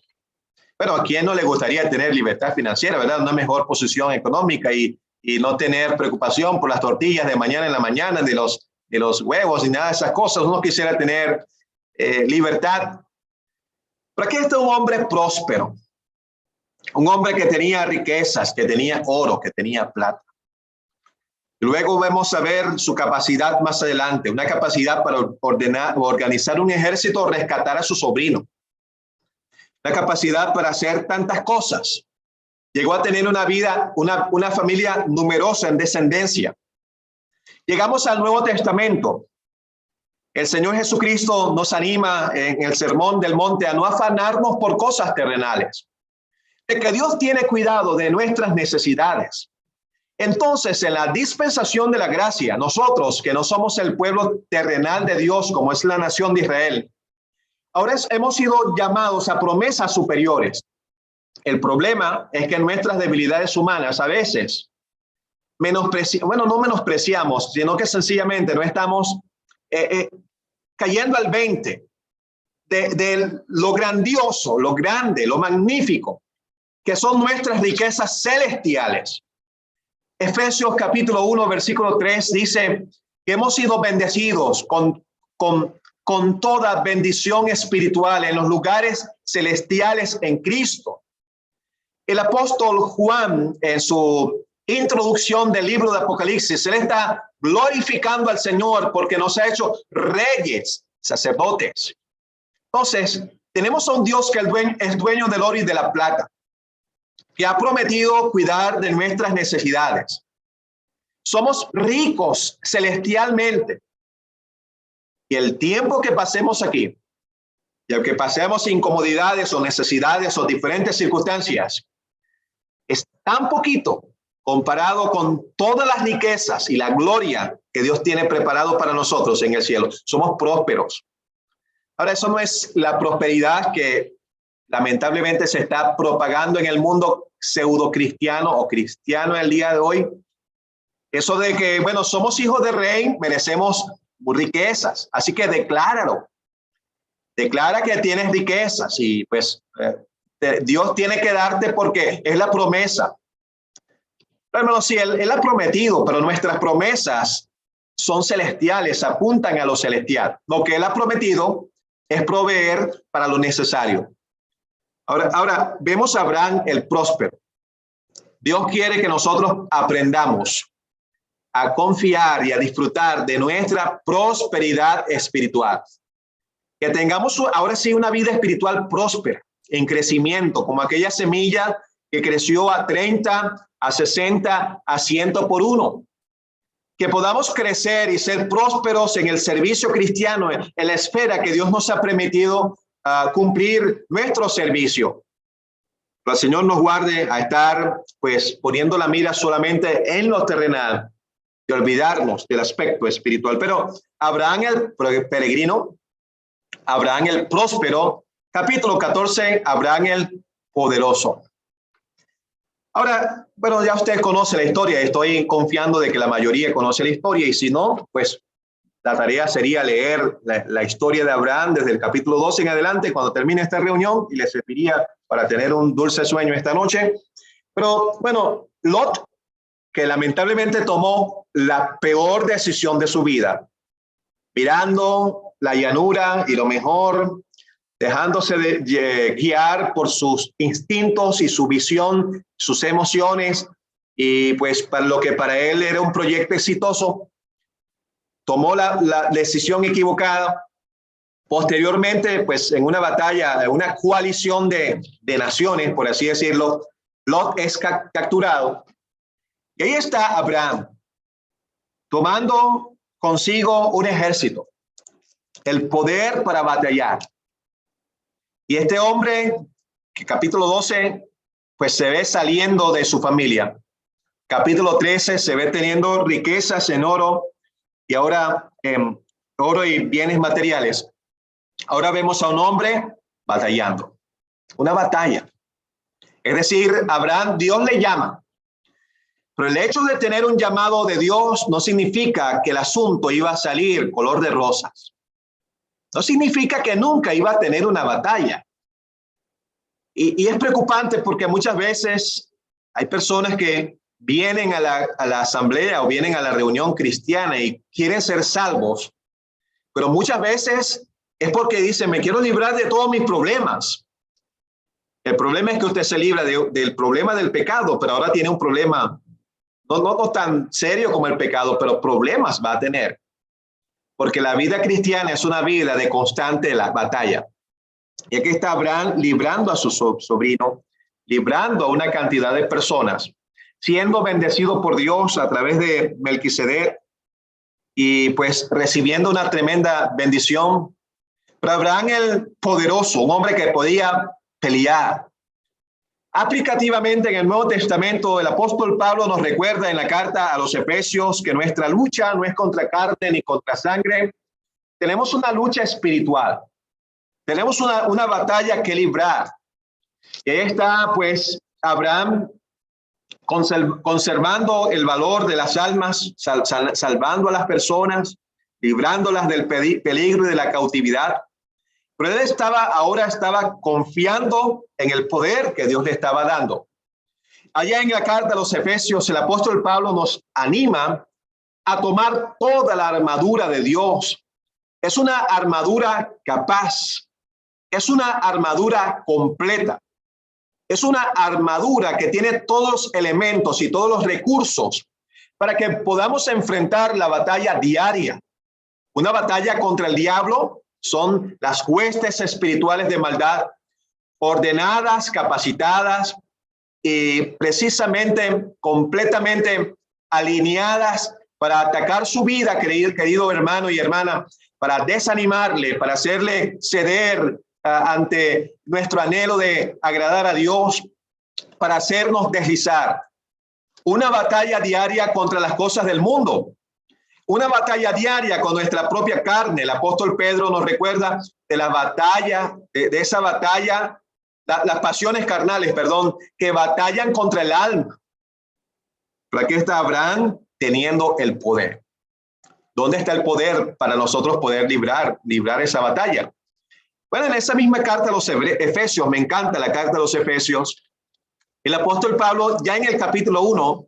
Pero ¿a quién no le gustaría tener libertad financiera, verdad? Una mejor posición económica y no tener preocupación por las tortillas de mañana en la mañana, de los huevos y nada de esas cosas. Uno quisiera tener libertad. Pero aquí está un hombre próspero, un hombre que tenía riquezas, que tenía oro, que tenía plata. Luego vamos a ver su capacidad más adelante, una capacidad para organizar un ejército, rescatar a su sobrino. Una capacidad para hacer tantas cosas. Llegó a tener una vida, una familia numerosa en descendencia. Llegamos al Nuevo Testamento. El Señor Jesucristo nos anima en el Sermón del Monte a no afanarnos por cosas terrenales. De que Dios tiene cuidado de nuestras necesidades. Entonces, en la dispensación de la gracia, nosotros que no somos el pueblo terrenal de Dios, como es la nación de Israel, ahora hemos sido llamados a promesas superiores. El problema es que nuestras debilidades humanas a veces no menospreciamos, sino que sencillamente no estamos cayendo al 20 de lo grandioso, lo grande, lo magnífico, que son nuestras riquezas celestiales. Efesios capítulo 1, versículo 3 dice que hemos sido bendecidos con toda bendición espiritual en los lugares celestiales en Cristo. El apóstol Juan, en su introducción del libro de Apocalipsis, él está glorificando al Señor porque nos ha hecho reyes, sacerdotes. Entonces, tenemos a un Dios que es dueño del oro y de la plata, que ha prometido cuidar de nuestras necesidades. Somos ricos celestialmente. Y el tiempo que pasemos aquí, y el que pasemos incomodidades o necesidades o diferentes circunstancias, es tan poquito comparado con todas las riquezas y la gloria que Dios tiene preparado para nosotros en el cielo. Somos prósperos. Ahora, eso no es la prosperidad que lamentablemente se está propagando en el mundo pseudo cristiano o cristiano el día de hoy. Eso de que, bueno, somos hijos de rey, merecemos riquezas. Así que decláralo. Declara que tienes riquezas y pues Dios tiene que darte porque es la promesa. Hermano, sí, él ha prometido, pero nuestras promesas son celestiales, apuntan a lo celestial. Lo que él ha prometido es proveer para lo necesario. Ahora vemos a Abraham el próspero. Dios quiere que nosotros aprendamos a confiar y a disfrutar de nuestra prosperidad espiritual. Que tengamos ahora sí una vida espiritual próspera, en crecimiento, como aquella semilla que creció a 30, a 60, a 100 por uno. Que podamos crecer y ser prósperos en el servicio cristiano, en la esfera que Dios nos ha permitido cumplir nuestro servicio. El Señor nos guarde a estar pues poniendo la mira solamente en lo terrenal y olvidarnos del aspecto espiritual. Pero Abraham el peregrino, Abraham el próspero, capítulo 14, Abraham el poderoso. Ahora, bueno, ya usted conoce la historia. Estoy confiando de que la mayoría conoce la historia y si no, pues la tarea sería leer la historia de Abraham desde el capítulo 12 en adelante cuando termine esta reunión y les serviría para tener un dulce sueño esta noche. Pero bueno, Lot, que lamentablemente tomó la peor decisión de su vida, mirando la llanura y lo mejor, dejándose de guiar por sus instintos y su visión, sus emociones, y pues para lo que para él era un proyecto exitoso, tomó la decisión equivocada. Posteriormente, pues en una batalla, una coalición de naciones, por así decirlo, Lot es capturado. Y ahí está Abraham, tomando consigo un ejército, el poder para batallar. Y este hombre, que capítulo 12, pues se ve saliendo de su familia. Capítulo 13 se ve teniendo riquezas en oro y ahora oro y bienes materiales. Ahora vemos a un hombre batallando. Una batalla. Es decir, Abraham, Dios le llama. Pero el hecho de tener un llamado de Dios no significa que el asunto iba a salir color de rosas. No significa que nunca iba a tener una batalla. Y es preocupante porque muchas veces hay personas que vienen a la asamblea o vienen a la reunión cristiana y quieren ser salvos, pero muchas veces es porque dicen, me quiero librar de todos mis problemas. El problema es que usted se libra del problema del pecado, pero ahora tiene un problema no tan serio como el pecado, pero problemas va a tener. Porque la vida cristiana es una vida de constante batalla. Y aquí está Abraham librando a su sobrino, librando a una cantidad de personas, siendo bendecido por Dios a través de Melquisedec y pues recibiendo una tremenda bendición. Pero Abraham el poderoso, un hombre que podía pelear. Aplicativamente en el Nuevo Testamento, el apóstol Pablo nos recuerda en la carta a los Efesios que nuestra lucha no es contra carne ni contra sangre. Tenemos una lucha espiritual. Tenemos una batalla que librar. Y ahí está pues Abraham conservando el valor de las almas, salvando a las personas, librándolas del peligro y de la cautividad. Pero él ahora estaba confiando en el poder que Dios le estaba dando. Allá en la carta a los Efesios, el apóstol Pablo nos anima a tomar toda la armadura de Dios. Es una armadura capaz, es una armadura completa, es una armadura que tiene todos los elementos y todos los recursos para que podamos enfrentar la batalla diaria. Una batalla contra el diablo. Son las huestes espirituales de maldad, ordenadas, capacitadas y precisamente completamente alineadas para atacar su vida, querido hermano y hermana, para desanimarle, para hacerle ceder ante nuestro anhelo de agradar a Dios, para hacernos deslizar. Una batalla diaria contra las cosas del mundo. Una batalla diaria con nuestra propia carne. El apóstol Pedro nos recuerda de la batalla, de esa batalla, las pasiones carnales, que batallan contra el alma. Pero aquí está Abraham teniendo el poder. ¿Dónde está el poder para nosotros poder librar esa batalla? Bueno, en esa misma carta a los Efesios, me encanta la carta a los Efesios, el apóstol Pablo ya en el capítulo 1,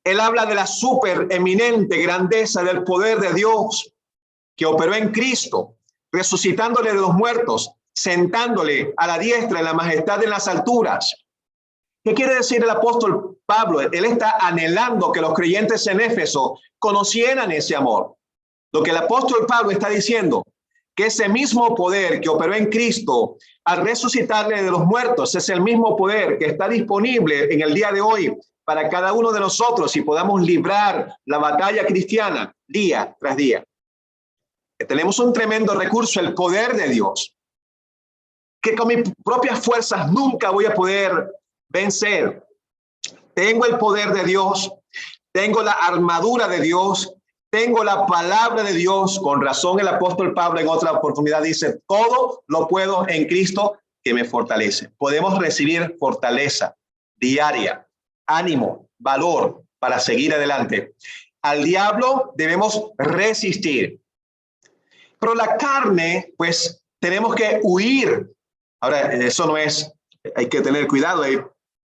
él habla de la súper eminente grandeza del poder de Dios que operó en Cristo, resucitándole de los muertos, sentándole a la diestra en la majestad en las alturas. ¿Qué quiere decir el apóstol Pablo? Él está anhelando que los creyentes en Éfeso conocieran ese amor. Lo que el apóstol Pablo está diciendo, que ese mismo poder que operó en Cristo al resucitarle de los muertos es el mismo poder que está disponible en el día de hoy para cada uno de nosotros y podamos librar la batalla cristiana día tras día. Tenemos un tremendo recurso, el poder de Dios, que con mis propias fuerzas nunca voy a poder vencer. Tengo el poder de Dios, tengo la armadura de Dios, tengo la palabra de Dios. Con razón el apóstol Pablo en otra oportunidad dice, todo lo puedo en Cristo que me fortalece. Podemos recibir fortaleza diaria, ánimo, valor para seguir adelante. Al diablo debemos resistir. Pero la carne, pues tenemos que huir. Ahora, eso no es, hay que tener cuidado.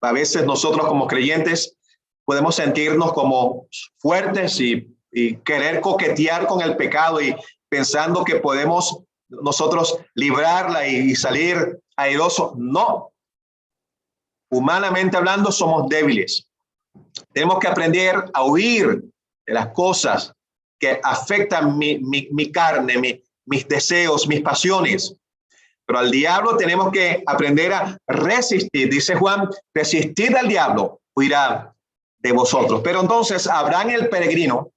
A veces nosotros como creyentes podemos sentirnos como fuertes y querer coquetear con el pecado y pensando que podemos nosotros librarla y salir airoso. No. Humanamente hablando, somos débiles. Tenemos que aprender a huir de las cosas que afectan mi carne, mis deseos, mis pasiones. Pero al diablo tenemos que aprender a resistir. Dice Juan, resistid al diablo, huirá de vosotros. Pero entonces Abraham el peregrino,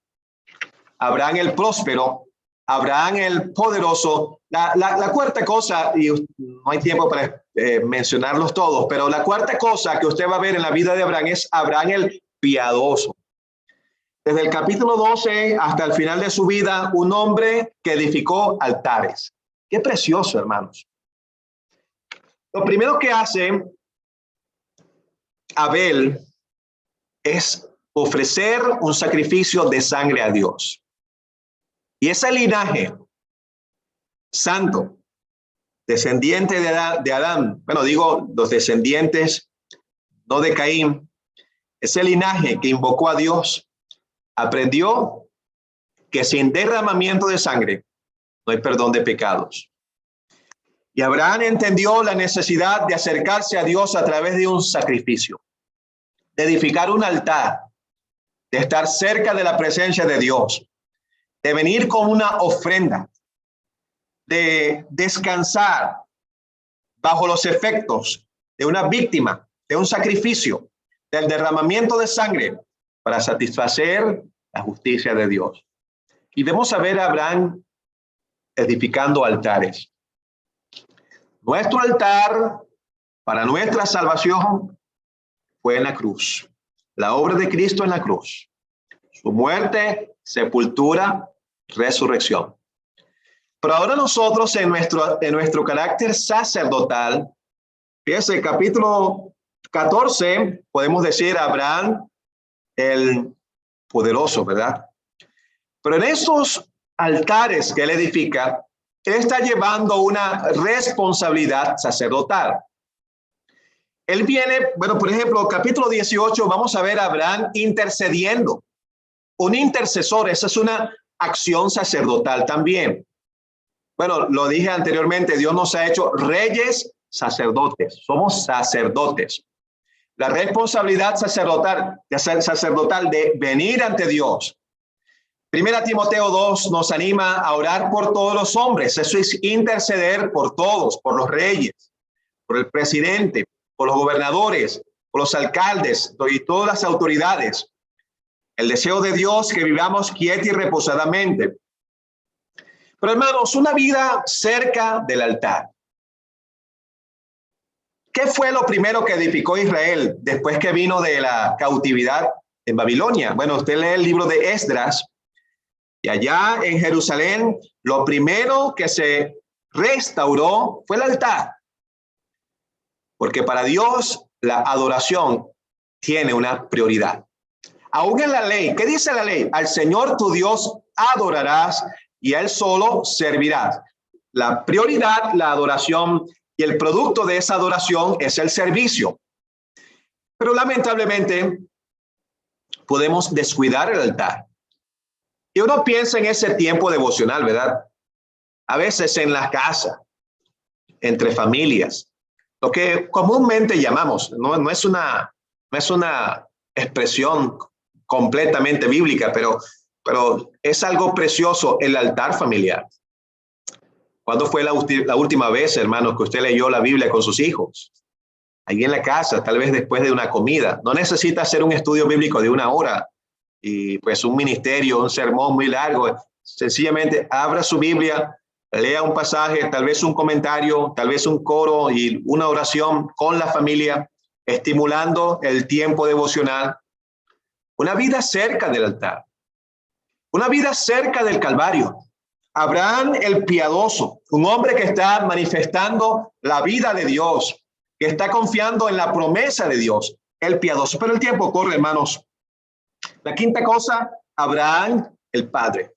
Abraham el próspero, Abraham el poderoso. La cuarta cosa, y no hay tiempo para mencionarlos todos, pero la cuarta cosa que usted va a ver en la vida de Abraham es Abraham el piadoso. Desde el capítulo 12 hasta el final de su vida, un hombre que edificó altares. Qué precioso, hermanos. Lo primero que hace Abel es ofrecer un sacrificio de sangre a Dios. Y ese linaje santo, descendiente de Adán, bueno, digo los descendientes, no de Caín, ese linaje que invocó a Dios, aprendió que sin derramamiento de sangre no hay perdón de pecados. Y Abraham entendió la necesidad de acercarse a Dios a través de un sacrificio, de edificar un altar, de estar cerca de la presencia de Dios, de venir con una ofrenda, de descansar bajo los efectos de una víctima, de un sacrificio, del derramamiento de sangre para satisfacer la justicia de Dios. Y vemos a ver a Abraham edificando altares. Nuestro altar para nuestra salvación fue en la cruz. La obra de Cristo en la cruz. Su muerte, sepultura, resurrección. Pero ahora nosotros en nuestro carácter sacerdotal, fíjese, capítulo 14, podemos decir Abraham el poderoso, ¿verdad? Pero en esos altares que él edifica, él está llevando una responsabilidad sacerdotal. Él viene, bueno, por ejemplo, capítulo 18, vamos a ver a Abraham intercediendo. Un intercesor, esa es una acción sacerdotal también. Bueno, lo dije anteriormente, Dios nos ha hecho reyes sacerdotes. Somos sacerdotes. La responsabilidad sacerdotal de venir ante Dios. Primera Timoteo 2 nos anima a orar por todos los hombres. Eso es interceder por todos, por los reyes, por el presidente, por los gobernadores, por los alcaldes y todas las autoridades. El deseo de Dios que vivamos quieta y reposadamente. Pero hermanos, una vida cerca del altar. ¿Qué fue lo primero que edificó Israel después que vino de la cautividad en Babilonia? Bueno, usted lee el libro de Esdras y allá en Jerusalén lo primero que se restauró fue el altar. Porque para Dios la adoración tiene una prioridad. Aún en la ley, ¿qué dice la ley? Al Señor tu Dios adorarás y a Él solo servirás. La prioridad, la adoración, y el producto de esa adoración es el servicio. Pero lamentablemente podemos descuidar el altar. Y uno piensa en ese tiempo devocional, ¿verdad? A veces en la casa, entre familias, lo que comúnmente llamamos, no es una expresión completamente bíblica, pero es algo precioso, el altar familiar. ¿Cuándo fue la última vez, hermanos, que usted leyó la Biblia con sus hijos? Ahí en la casa, tal vez después de una comida. No necesita hacer un estudio bíblico de 1 hora y pues un ministerio, un sermón muy largo. Sencillamente abra su Biblia, lea un pasaje, tal vez un comentario, tal vez un coro y una oración con la familia, estimulando el tiempo devocional. Una vida cerca del altar. Una vida cerca del Calvario. Abraham el piadoso, un hombre que está manifestando la vida de Dios, que está confiando en la promesa de Dios, el piadoso. Pero el tiempo corre, hermanos. La quinta cosa, Abraham el padre.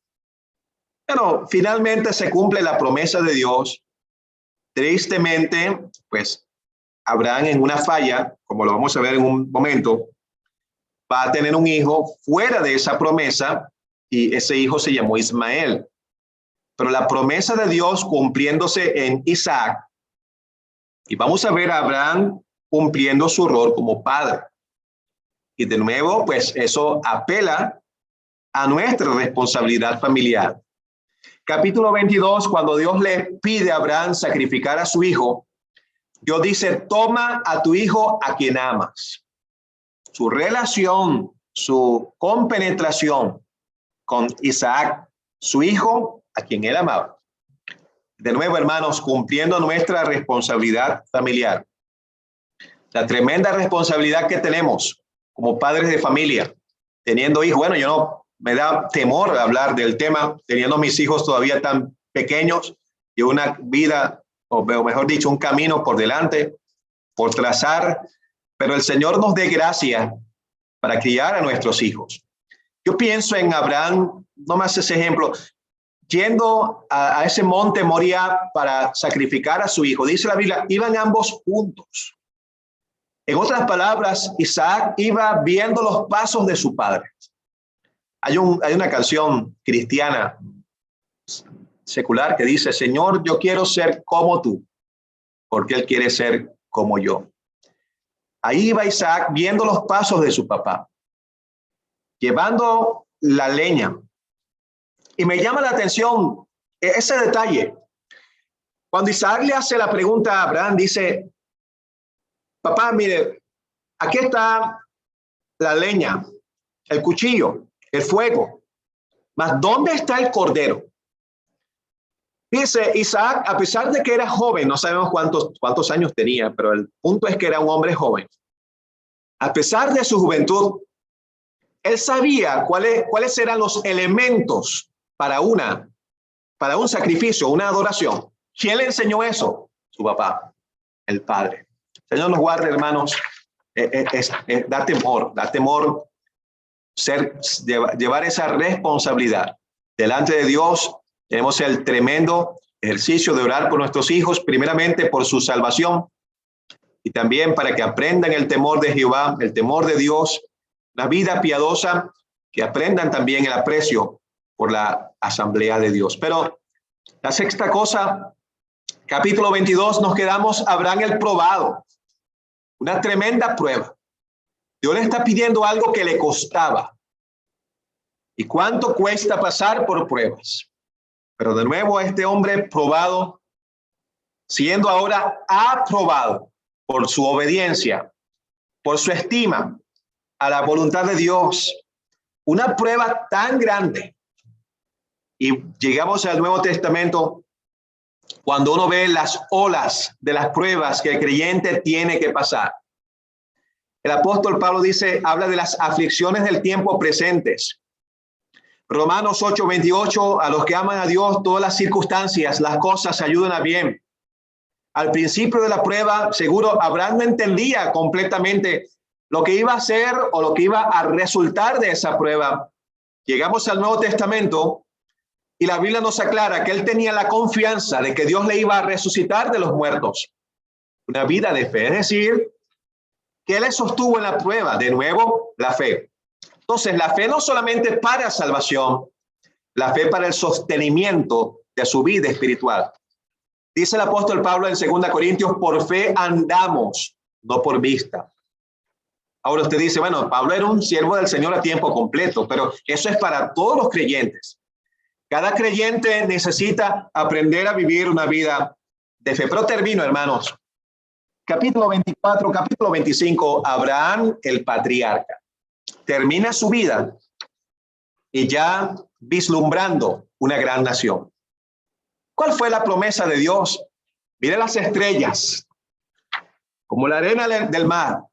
Pero finalmente se cumple la promesa de Dios. Tristemente, pues Abraham en una falla, como lo vamos a ver en un momento, va a tener un hijo fuera de esa promesa y ese hijo se llamó Ismael. Pero la promesa de Dios cumpliéndose en Isaac, y vamos a ver a Abraham cumpliendo su rol como padre. Y de nuevo, pues eso apela a nuestra responsabilidad familiar. Capítulo 22, cuando Dios le pide a Abraham sacrificar a su hijo, Dios dice, toma a tu hijo a quien amas. Su relación, su compenetración con Isaac, su hijo, a quien él amaba. De nuevo, hermanos, cumpliendo nuestra responsabilidad familiar. La tremenda responsabilidad que tenemos como padres de familia, teniendo hijos. Bueno, yo no me da temor hablar del tema, teniendo mis hijos todavía tan pequeños y una vida o mejor dicho, un camino por delante, por trazar, pero el Señor nos dé gracia para criar a nuestros hijos. Yo pienso en Abraham, no más ese ejemplo, yendo a ese monte Moría para sacrificar a su hijo. Dice la Biblia, iban ambos juntos. En otras palabras, Isaac iba viendo los pasos de su padre. Hay una canción cristiana secular que dice, Señor, yo quiero ser como tú, porque él quiere ser como yo. Ahí iba Isaac viendo los pasos de su papá, llevando la leña. Y me llama la atención ese detalle. Cuando Isaac le hace la pregunta a Abraham, dice, papá, mire, aquí está la leña, el cuchillo, el fuego, mas ¿dónde está el cordero? Dice Isaac, a pesar de que era joven, no sabemos cuántos años tenía, pero el punto es que era un hombre joven. A pesar de su juventud, él sabía cuáles eran los elementos para un sacrificio, una adoración. ¿Quién le enseñó eso? Su papá, el padre. Señor nos guarde, hermanos. Da temor llevar esa responsabilidad delante de Dios. Tenemos el tremendo ejercicio de orar por nuestros hijos, primeramente por su salvación y también para que aprendan el temor de Jehová, el temor de Dios, una vida piadosa, que aprendan también el aprecio por la asamblea de Dios. Pero la sexta cosa, capítulo 22, nos quedamos, Abraham el probado, una tremenda prueba. Dios le está pidiendo algo que le costaba. ¿Y cuánto cuesta pasar por pruebas? Pero de nuevo este hombre probado, siendo ahora aprobado por su obediencia, por su estima a la voluntad de Dios, una prueba tan grande. Y llegamos al Nuevo Testamento cuando uno ve las olas de las pruebas que el creyente tiene que pasar. El apóstol Pablo habla de las aflicciones del tiempo presentes. Romanos 8:28, a los que aman a Dios, todas las circunstancias, las cosas ayudan a bien. Al principio de la prueba, seguro Abraham no entendía completamente lo que iba a hacer o lo que iba a resultar de esa prueba. Llegamos al Nuevo Testamento y la Biblia nos aclara que él tenía la confianza de que Dios le iba a resucitar de los muertos. Una vida de fe, es decir, que él le sostuvo en la prueba, de nuevo, la fe. Entonces, la fe no solamente para salvación, la fe para el sostenimiento de su vida espiritual. Dice el apóstol Pablo en 2 Corintios, por fe andamos, no por vista. Ahora usted dice, bueno, Pablo era un siervo del Señor a tiempo completo, pero eso es para todos los creyentes. Cada creyente necesita aprender a vivir una vida de fe. Pero termino, hermanos. Capítulo 24, capítulo 25, Abraham, el patriarca, termina su vida y ya vislumbrando una gran nación. ¿Cuál fue la promesa de Dios? Mire las estrellas, como la arena del mar.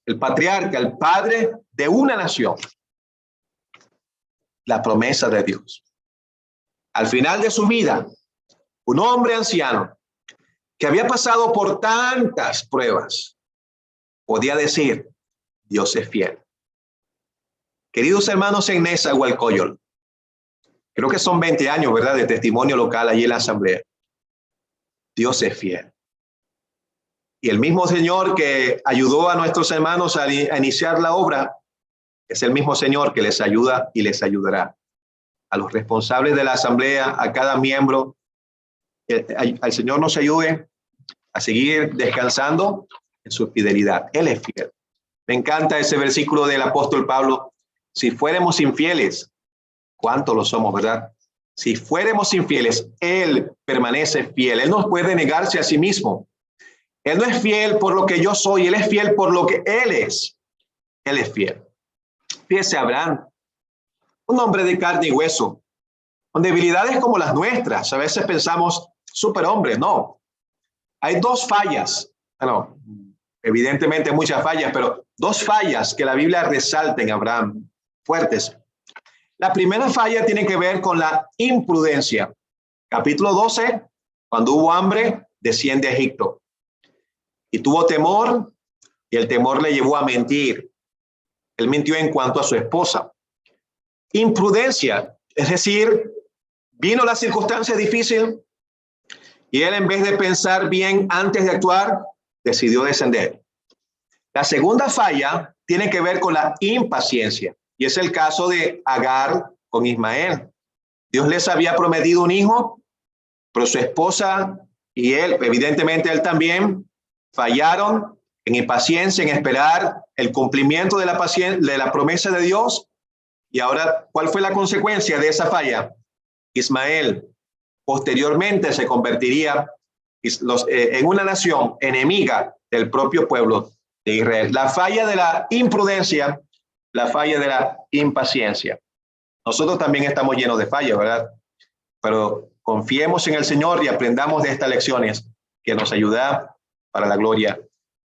El patriarca, el padre de una nación. La promesa de Dios. Al final de su vida, un hombre anciano que había pasado por tantas pruebas, podía decir, Dios es fiel. Queridos hermanos en Nezahualcóyotl, creo que son 20 años, ¿verdad?, de testimonio local allí en la asamblea. Dios es fiel. Y el mismo Señor que ayudó a nuestros hermanos a iniciar la obra, es el mismo Señor que les ayuda y les ayudará. A los responsables de la asamblea, a cada miembro, al Señor nos ayude a seguir descansando en su fidelidad. Él es fiel. Me encanta ese versículo del apóstol Pablo. Si fuéramos infieles, ¿cuánto lo somos, verdad? Si fuéramos infieles, Él permanece fiel. Él no puede negarse a sí mismo. Él no es fiel por lo que yo soy, Él es fiel por lo que Él es. Él es fiel. Fíjese, Abraham, un hombre de carne y hueso, con debilidades como las nuestras. A veces pensamos, superhombre, no. Hay dos fallas, bueno, evidentemente muchas fallas, pero dos fallas que la Biblia resalta en Abraham, fuertes. La primera falla tiene que ver con la imprudencia. Capítulo 12, Cuando hubo hambre, desciende a Egipto. Y tuvo temor, y el temor le llevó a mentir. Él mintió en cuanto a su esposa. Imprudencia, es decir, vino la circunstancia difícil y él, en vez de pensar bien antes de actuar, decidió descender. La segunda falla tiene que ver con la impaciencia, y es el caso de Agar con Ismael. Dios les había prometido un hijo, pero su esposa y él, evidentemente él también, fallaron en impaciencia, en esperar el cumplimiento de la promesa de Dios. Y ahora, ¿cuál fue la consecuencia de esa falla? Ismael posteriormente se convertiría en una nación enemiga del propio pueblo de Israel. La falla de la imprudencia, la falla de la impaciencia. Nosotros también estamos llenos de fallas, ¿verdad? Pero confiemos en el Señor y aprendamos de estas lecciones que nos ayudan para la gloria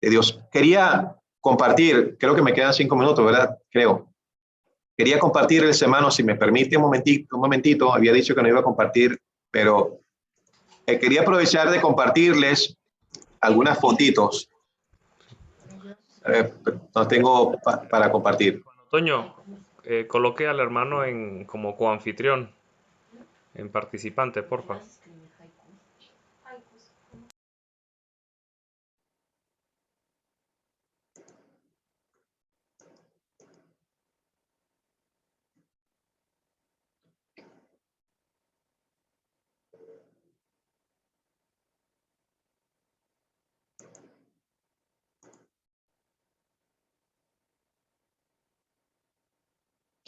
de Dios. Quería compartir, creo que me quedan 5 minutos, ¿verdad? Creo. Quería compartirles, hermanos, si me permite un momentito, había dicho que no iba a compartir, pero quería aprovechar de compartirles algunas fotitos. No tengo para compartir. Toño, coloque al hermano como coanfitrión, en participante, porfa.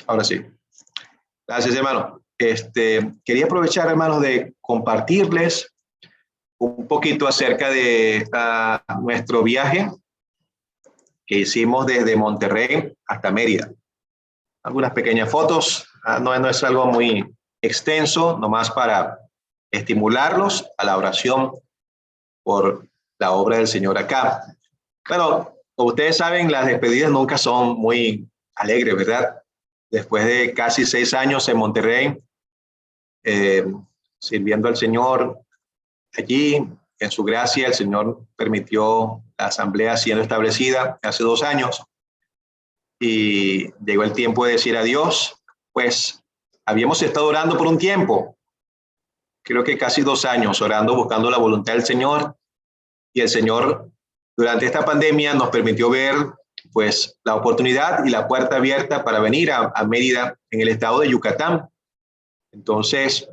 Ahora sí. Gracias, hermano. Quería aprovechar, hermanos, de compartirles un poquito acerca de nuestro viaje que hicimos desde Monterrey hasta Mérida. Algunas pequeñas fotos, no es algo muy extenso, nomás para estimularlos a la oración por la obra del Señor acá. Bueno, como ustedes saben, las despedidas nunca son muy alegres, ¿verdad? Después de casi 6 años en Monterrey, sirviendo al Señor allí, en su gracia, el Señor permitió la asamblea siendo establecida hace 2 años y llegó el tiempo de decir adiós. Pues habíamos estado orando por un tiempo, creo que casi 2 años, orando, buscando la voluntad del Señor, y el Señor durante esta pandemia nos permitió ver pues la oportunidad y la puerta abierta para venir a Mérida, en el estado de Yucatán. Entonces,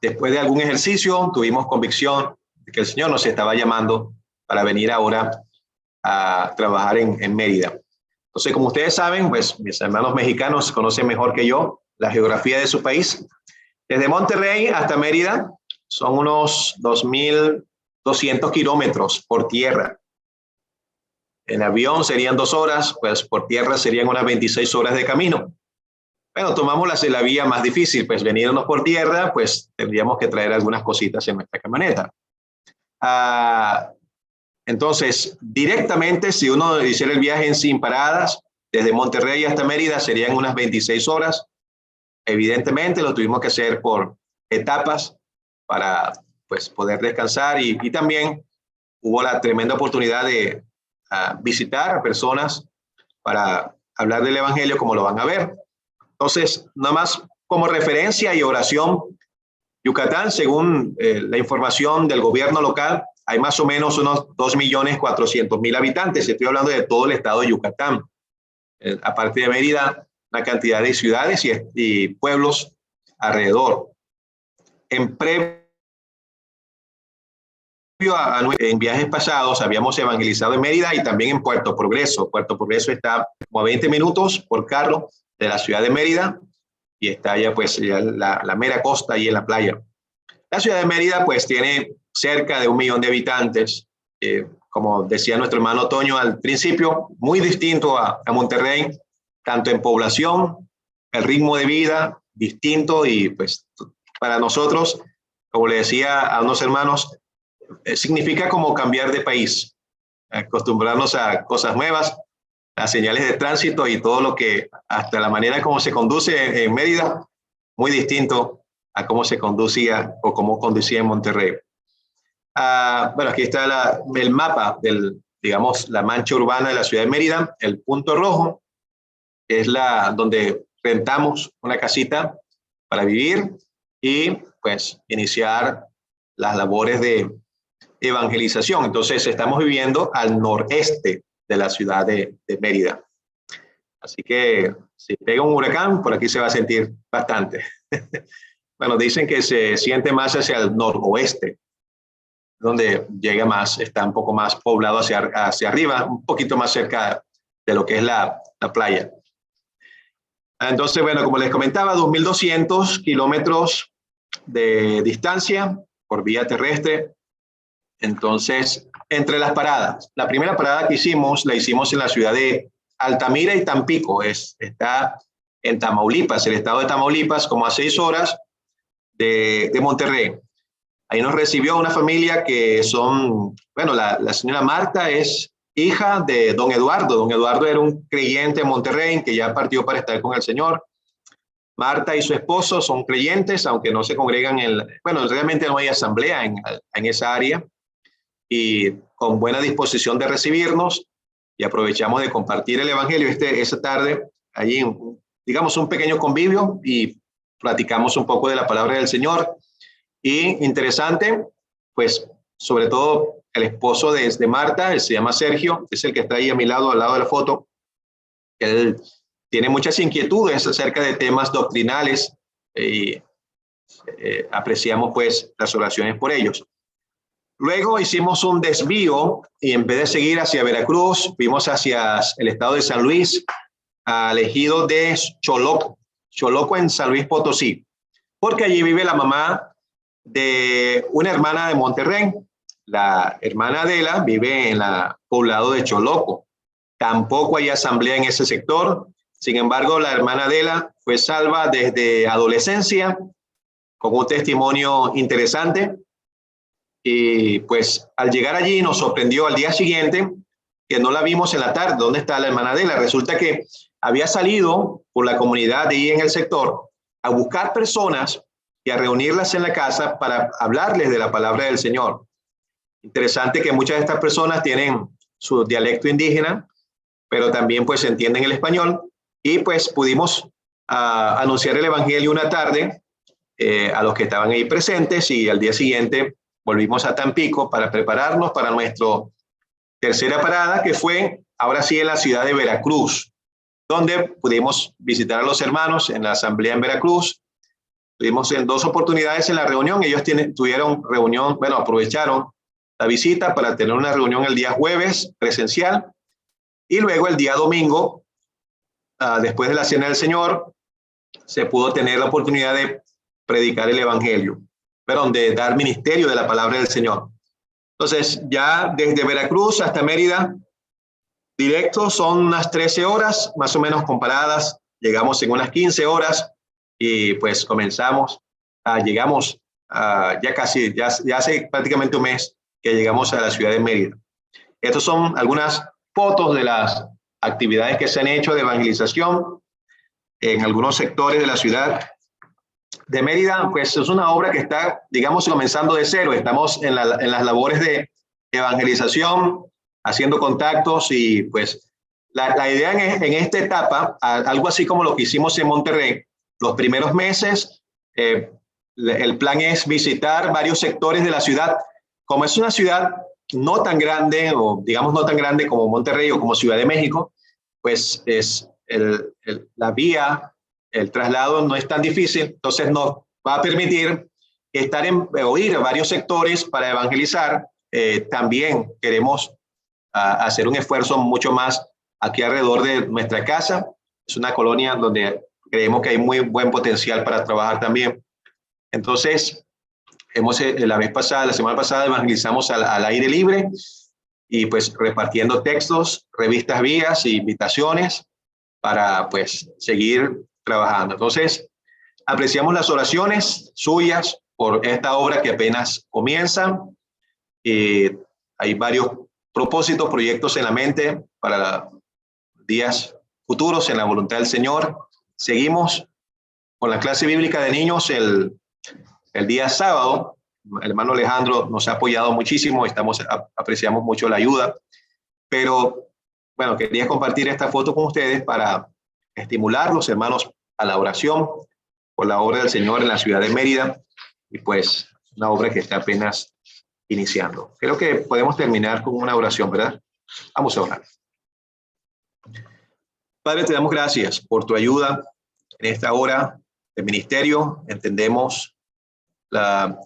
después de algún ejercicio, tuvimos convicción de que el Señor nos estaba llamando para venir ahora a trabajar en Mérida. Entonces, como ustedes saben, pues mis hermanos mexicanos conocen mejor que yo la geografía de su país. Desde Monterrey hasta Mérida son unos 2.200 kilómetros por tierra. En avión serían 2 horas, pues por tierra serían unas 26 horas de camino. Bueno, tomamos la vía más difícil, pues venirnos por tierra, pues tendríamos que traer algunas cositas en nuestra camioneta. Entonces, directamente, si uno hiciera el viaje sin paradas, desde Monterrey hasta Mérida serían unas 26 horas. Evidentemente, lo tuvimos que hacer por etapas para pues, poder descansar y también hubo la tremenda oportunidad de visitar a personas para hablar del Evangelio, como lo van a ver. Entonces, nada más como referencia y oración, Yucatán, según la información del gobierno local, hay más o menos unos 2.400.000 habitantes. Estoy hablando de todo el estado de Yucatán. Aparte de Mérida, una cantidad de ciudades y pueblos alrededor. En viajes pasados habíamos evangelizado en Mérida y también en Puerto Progreso. Puerto Progreso está como a 20 minutos por carro de la ciudad de Mérida y está allá pues ya la mera costa y en la playa. La ciudad de Mérida pues tiene cerca de 1 millón de habitantes, como decía nuestro hermano Toño al principio, muy distinto a Monterrey, tanto en población, el ritmo de vida distinto y pues para nosotros, como le decía a unos hermanos, significa como cambiar de país, acostumbrarnos a cosas nuevas, las señales de tránsito y todo lo que, hasta la manera como se conduce en Mérida, muy distinto a cómo se conducía o cómo conducía en Monterrey. Bueno, aquí está el mapa digamos, la mancha urbana de la ciudad de Mérida. El punto rojo es donde rentamos una casita para vivir y pues iniciar las labores de evangelización. Entonces estamos viviendo al noreste de la ciudad de Mérida. Así que si pega un huracán, por aquí se va a sentir bastante. Bueno, dicen que se siente más hacia el noroeste, donde llega más, está un poco más poblado hacia arriba, un poquito más cerca de lo que es la playa. Entonces, bueno, como les comentaba, 2.200 kilómetros de distancia por vía terrestre. Entonces, entre las paradas, la primera parada que hicimos, la hicimos en la ciudad de Altamira y Tampico. Está en Tamaulipas, el estado de Tamaulipas, como a 6 horas de Monterrey. Ahí nos recibió una familia que son, bueno, la señora Marta es hija de don Eduardo. Don Eduardo era un creyente en Monterrey que ya partió para estar con el Señor. Marta y su esposo son creyentes, aunque no se congregan bueno, realmente no hay asamblea en esa área, y con buena disposición de recibirnos, y aprovechamos de compartir el evangelio esa tarde, allí, digamos, un pequeño convivio, y platicamos un poco de la palabra del Señor. Y interesante, pues, sobre todo el esposo de Marta, él se llama Sergio, es el que está ahí a mi lado, al lado de la foto. Él tiene muchas inquietudes acerca de temas doctrinales y apreciamos pues las oraciones por ellos. Luego hicimos un desvío y en vez de seguir hacia Veracruz, fuimos hacia el estado de San Luis, al ejido de Choloco en San Luis Potosí, porque allí vive la mamá de una hermana de Monterrey. La hermana Adela vive en el poblado de Choloco. Tampoco hay asamblea en ese sector. Sin embargo, la hermana Adela fue salva desde adolescencia, con un testimonio interesante. Y pues al llegar allí nos sorprendió al día siguiente que no la vimos en la tarde. ¿Dónde está la hermana Adela? Resulta que había salido por la comunidad de ahí en el sector a buscar personas y a reunirlas en la casa para hablarles de la palabra del Señor. Interesante que muchas de estas personas tienen su dialecto indígena, pero también pues entienden el español, y pues pudimos anunciar el evangelio una tarde a los que estaban ahí presentes, y al día siguiente volvimos a Tampico para prepararnos para nuestra tercera parada, que fue ahora sí en la ciudad de Veracruz, donde pudimos visitar a los hermanos en la asamblea en Veracruz. Tuvimos en 2 oportunidades en la reunión. Ellos tuvieron reunión, bueno, aprovecharon la visita para tener una reunión el día jueves presencial, y luego el día domingo, después de la Cena del Señor, se pudo tener la oportunidad de predicar el evangelio, pero de dar ministerio de la palabra del Señor. Entonces, ya desde Veracruz hasta Mérida, directo son unas 13 horas, más o menos comparadas. Llegamos en unas 15 horas y pues llegamos ya hace prácticamente un mes que llegamos a la ciudad de Mérida. Estas son algunas fotos de las actividades que se han hecho de evangelización en algunos sectores de la ciudad de Mérida. Pues es una obra que está, digamos, comenzando de cero. Estamos en las labores de evangelización, haciendo contactos, y pues la idea en esta etapa, algo así como lo que hicimos en Monterrey, los primeros meses, el plan es visitar varios sectores de la ciudad. Como es una ciudad no tan grande, o digamos no tan grande como Monterrey o como Ciudad de México, pues es la vía, el traslado no es tan difícil, entonces nos va a permitir ir a varios sectores para evangelizar. También queremos hacer un esfuerzo mucho más aquí alrededor de nuestra casa. Es una colonia donde creemos que hay muy buen potencial para trabajar también. Entonces, la semana pasada evangelizamos al aire libre, y pues repartiendo textos, revistas vías e invitaciones para pues seguir trabajando. Entonces, apreciamos las oraciones suyas por esta obra que apenas comienza. Hay varios propósitos, proyectos en la mente para días futuros en la voluntad del Señor. Seguimos con la clase bíblica de niños el El día sábado, el hermano Alejandro nos ha apoyado muchísimo, apreciamos mucho la ayuda, pero bueno, quería compartir esta foto con ustedes para estimular los hermanos a la oración por la obra del Señor en la ciudad de Mérida, y pues una obra que está apenas iniciando. Creo que podemos terminar con una oración, ¿verdad? Vamos a orar. Padre, te damos gracias por tu ayuda en esta hora de ministerio. Entendemos la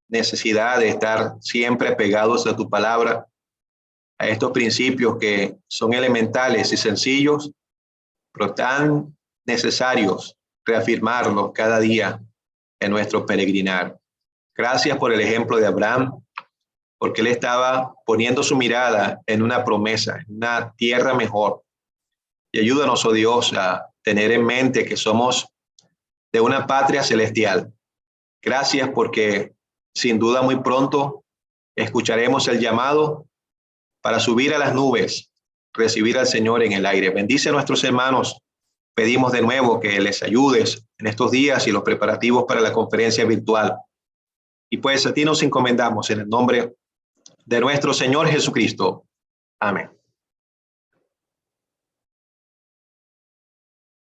necesidad de estar siempre pegados a tu palabra, a estos principios que son elementales y sencillos, pero tan necesarios reafirmarlos cada día en nuestro peregrinar. Gracias por el ejemplo de Abraham, porque él estaba poniendo su mirada en una promesa, en una tierra mejor. Y ayúdanos, oh Dios, a tener en mente que somos de una patria celestial. Gracias porque sin duda muy pronto escucharemos el llamado para subir a las nubes, recibir al Señor en el aire. Bendice a nuestros hermanos. Pedimos de nuevo que les ayudes en estos días y los preparativos para la conferencia virtual. Y pues a ti nos encomendamos en el nombre de nuestro Señor Jesucristo. Amén.